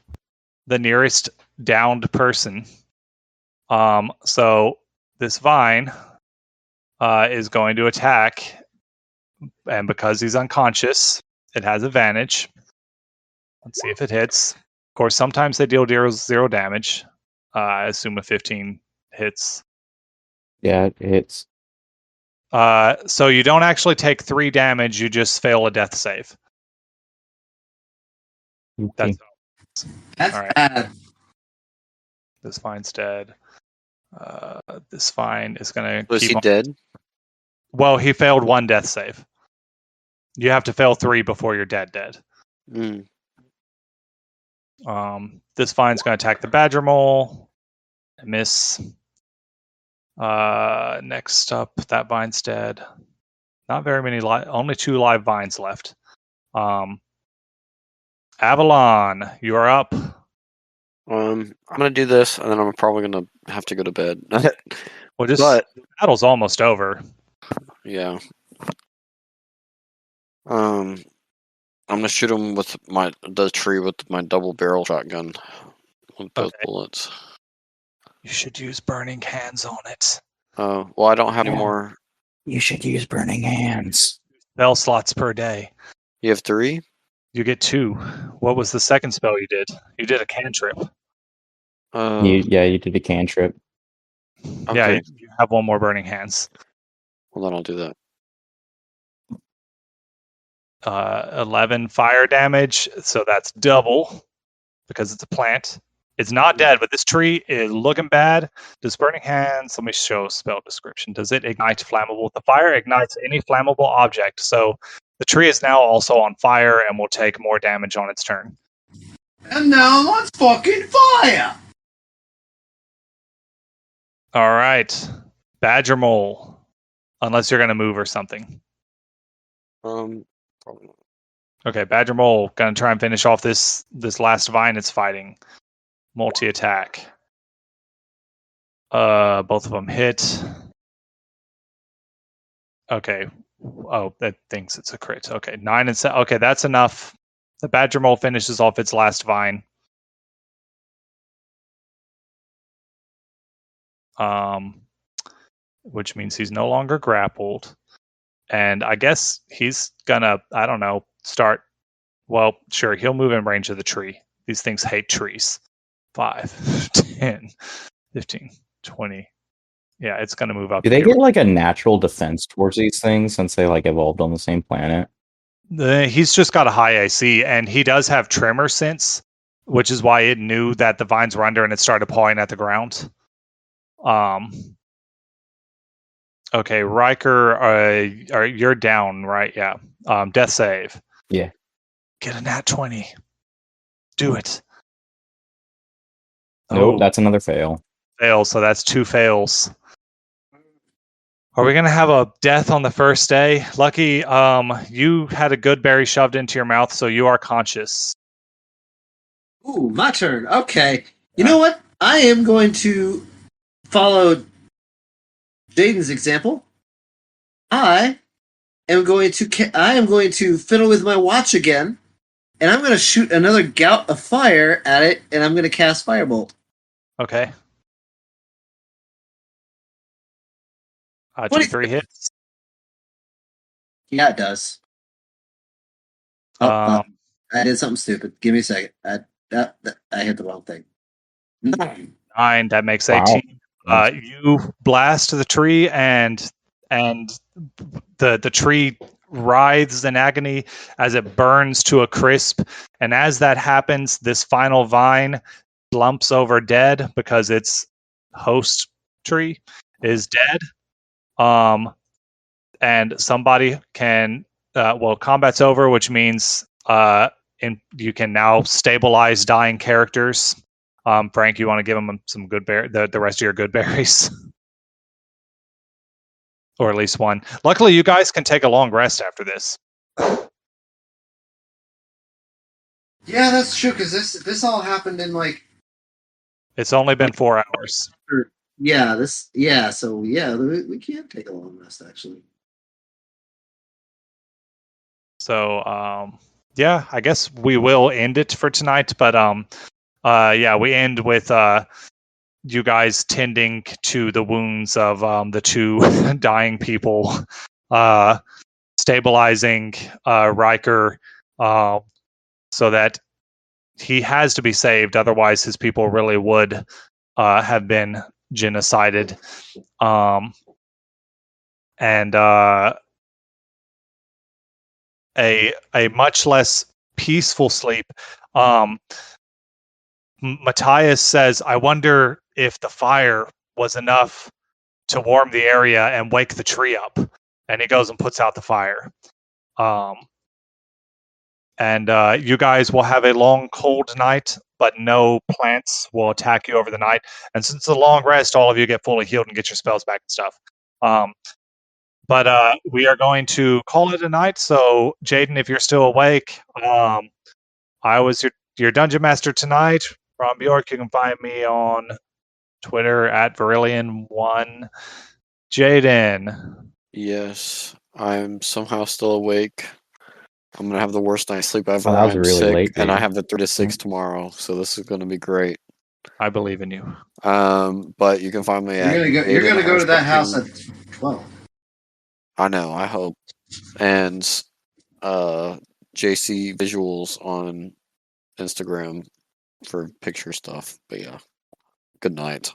the nearest downed person. So this vine is going to attack, and because he's unconscious, it has advantage. Let's see if it hits. Of course, sometimes they deal 0 damage. I assume a 15 hits. Yeah, it hits. So you don't actually take 3 damage, you just fail a death save. Okay. That's all right. bad. This Vine's dead. This Vine is going to Was keep he on. dead? Well, he failed 1 death save. You have to fail 3 before you're dead. Mm. This Vine's going to attack the Badger Mole. Miss. Next up, that Vine's dead. Not very many. Only 2 live Vines left. Avalon, you are up. I'm gonna do this, and then I'm probably gonna have to go to bed. Well, just But the battle's almost over. yeah, I'm gonna shoot him with the tree with my double barrel shotgun with both Okay. bullets. You should use burning hands on it. Oh, well, I don't have any more. You should use burning hands. Spell slots per day. You have 3? You get 2. What was the second spell you did? You did a cantrip. You did a cantrip. Yeah, Okay. you have 1 more burning hands. Well, then I'll do that. 11 fire damage, so that's double because it's a plant. It's not dead, but this tree is looking bad. Does burning hands, let me show spell description. Does it ignite flammable? The fire ignites any flammable object, so the tree is now also on fire and will take more damage on its turn. And now I'm on fucking fire! All right, Badger Mole, unless you're going to move or something. Probably not. Okay, Badger Mole, going to try and finish off this last vine it's fighting. Multi-attack. Both of them hit. Okay. Oh, that thinks it's a crit. Okay, 9 and 7. Okay, that's enough. The Badger Mole finishes off its last vine. Which means he's no longer grappled. And I guess he's gonna, I don't know, start. Well, sure, he'll move in range of the tree. These things hate trees. 5, 10, 15, 20. Yeah, it's going to move up. Do they here. get like a natural defense towards these things since they like evolved on the same planet? He's just got a high AC, and he does have tremor sense, which is why it knew that the vines were under and it started pawing at the ground. Okay, Riker, you're down, right? Yeah. Death save. Yeah. Get a nat 20. Do it. Nope, that's another fail. Fail, so that's 2 fails. Are we going to have a death on the first day? Lucky, you had a good berry shoved into your mouth, so you are conscious. Ooh, my turn. Okay. You know what? I am going to follow Jaden's example. I am going to fiddle with my watch again, and I'm going to shoot another gout of fire at it, and I'm going to cast Firebolt. Okay. 23 hits. Yeah, it does. I did something stupid. Give me a second. I hit the wrong thing. 9. That makes 18. Wow. You blast the tree, and the tree writhes in agony as it burns to a crisp. And as that happens, this final vine lumps over dead because its host tree is dead. And somebody can combat's over, which means you can now stabilize dying characters. Frank, you want to give them some good the rest of your good berries, or at least one. Luckily, you guys can take a long rest after this. Yeah, that's true. Because this all happened in like. It's only been 4 hours. Yeah. So we can take a long rest actually. So I guess we will end it for tonight. But we end with you guys tending to the wounds of the 2 dying people, stabilizing Riker, so that he has to be saved. Otherwise, his people really would have been genocided. And a much less peaceful sleep. Matthias says, I wonder if the fire was enough to warm the area and wake the tree up. And he goes and puts out the fire. And you guys will have a long, cold night, but no plants will attack you over the night. And since it's a long rest, all of you get fully healed and get your spells back and stuff. But we are going to call it a night. So, Jaden, if you're still awake, I was your dungeon master tonight. From Bjork, you can find me on Twitter at Virillion1. Jaden. Yes, I'm somehow still awake. I'm gonna have the worst night's sleep ever. Oh, that was I'm really sick, late, and I dude. have the 3 to 6 tomorrow, so this is gonna be great. I believe in you. But you can find me at. You're gonna go to that house King. at 12. I know. I hope. And JC Visuals on Instagram for picture stuff. But yeah, good night.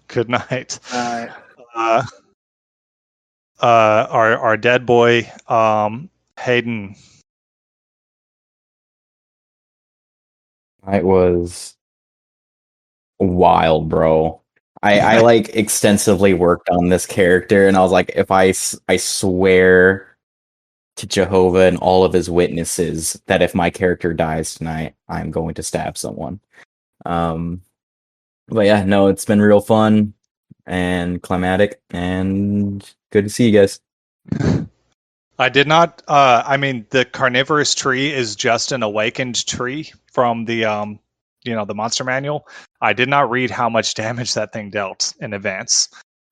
Good night. Uh, Our dead boy, Hayden. It was wild, bro. I like extensively worked on this character, and I was like, if I swear to Jehovah and all of his witnesses that if my character dies tonight, I'm going to stab someone. But yeah, no, it's been real fun and climatic, and good to see you guys. I did not. I mean, the carnivorous tree is just an awakened tree from the the monster manual. I did not read how much damage that thing dealt in advance.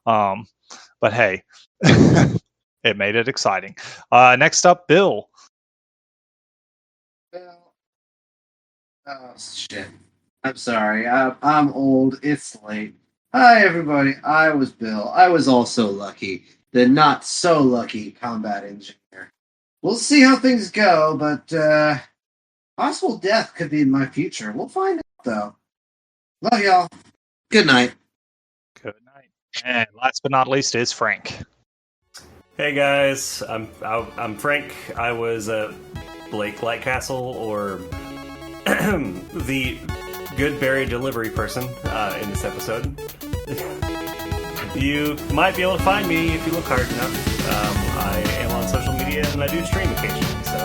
But hey, it made it exciting. Next up, Bill. Well, oh shit. I'm sorry. I'm old. It's late. Hi, everybody. I was Bill. I was also lucky. The not so lucky combat engineer. We'll see how things go, but possible death could be in my future. We'll find out, though. Love y'all. Good night. Good night. And last but not least is Frank. Hey guys, I'm Frank. I was Blake Lightcastle, or the good berry delivery person in this episode. You might be able to find me if you look hard enough. I am on social media and I do stream occasionally, so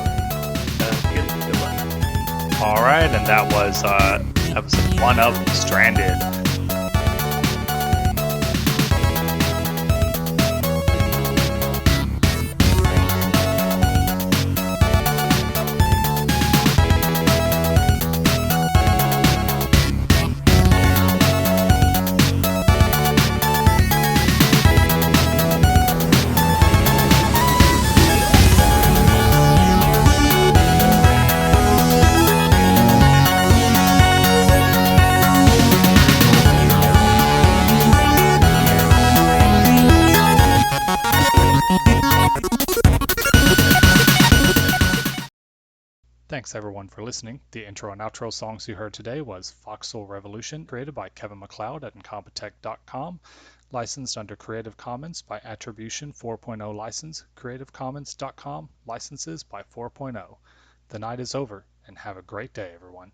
good luck. All right, and that was episode 1 of Stranded. Thanks everyone for listening. The intro and outro songs you heard today was Foxhole Revolution, created by Kevin MacLeod at Incompetech.com, licensed under Creative Commons by Attribution 4.0 license, CreativeCommons.com, licenses by 4.0. The night is over, and have a great day, everyone.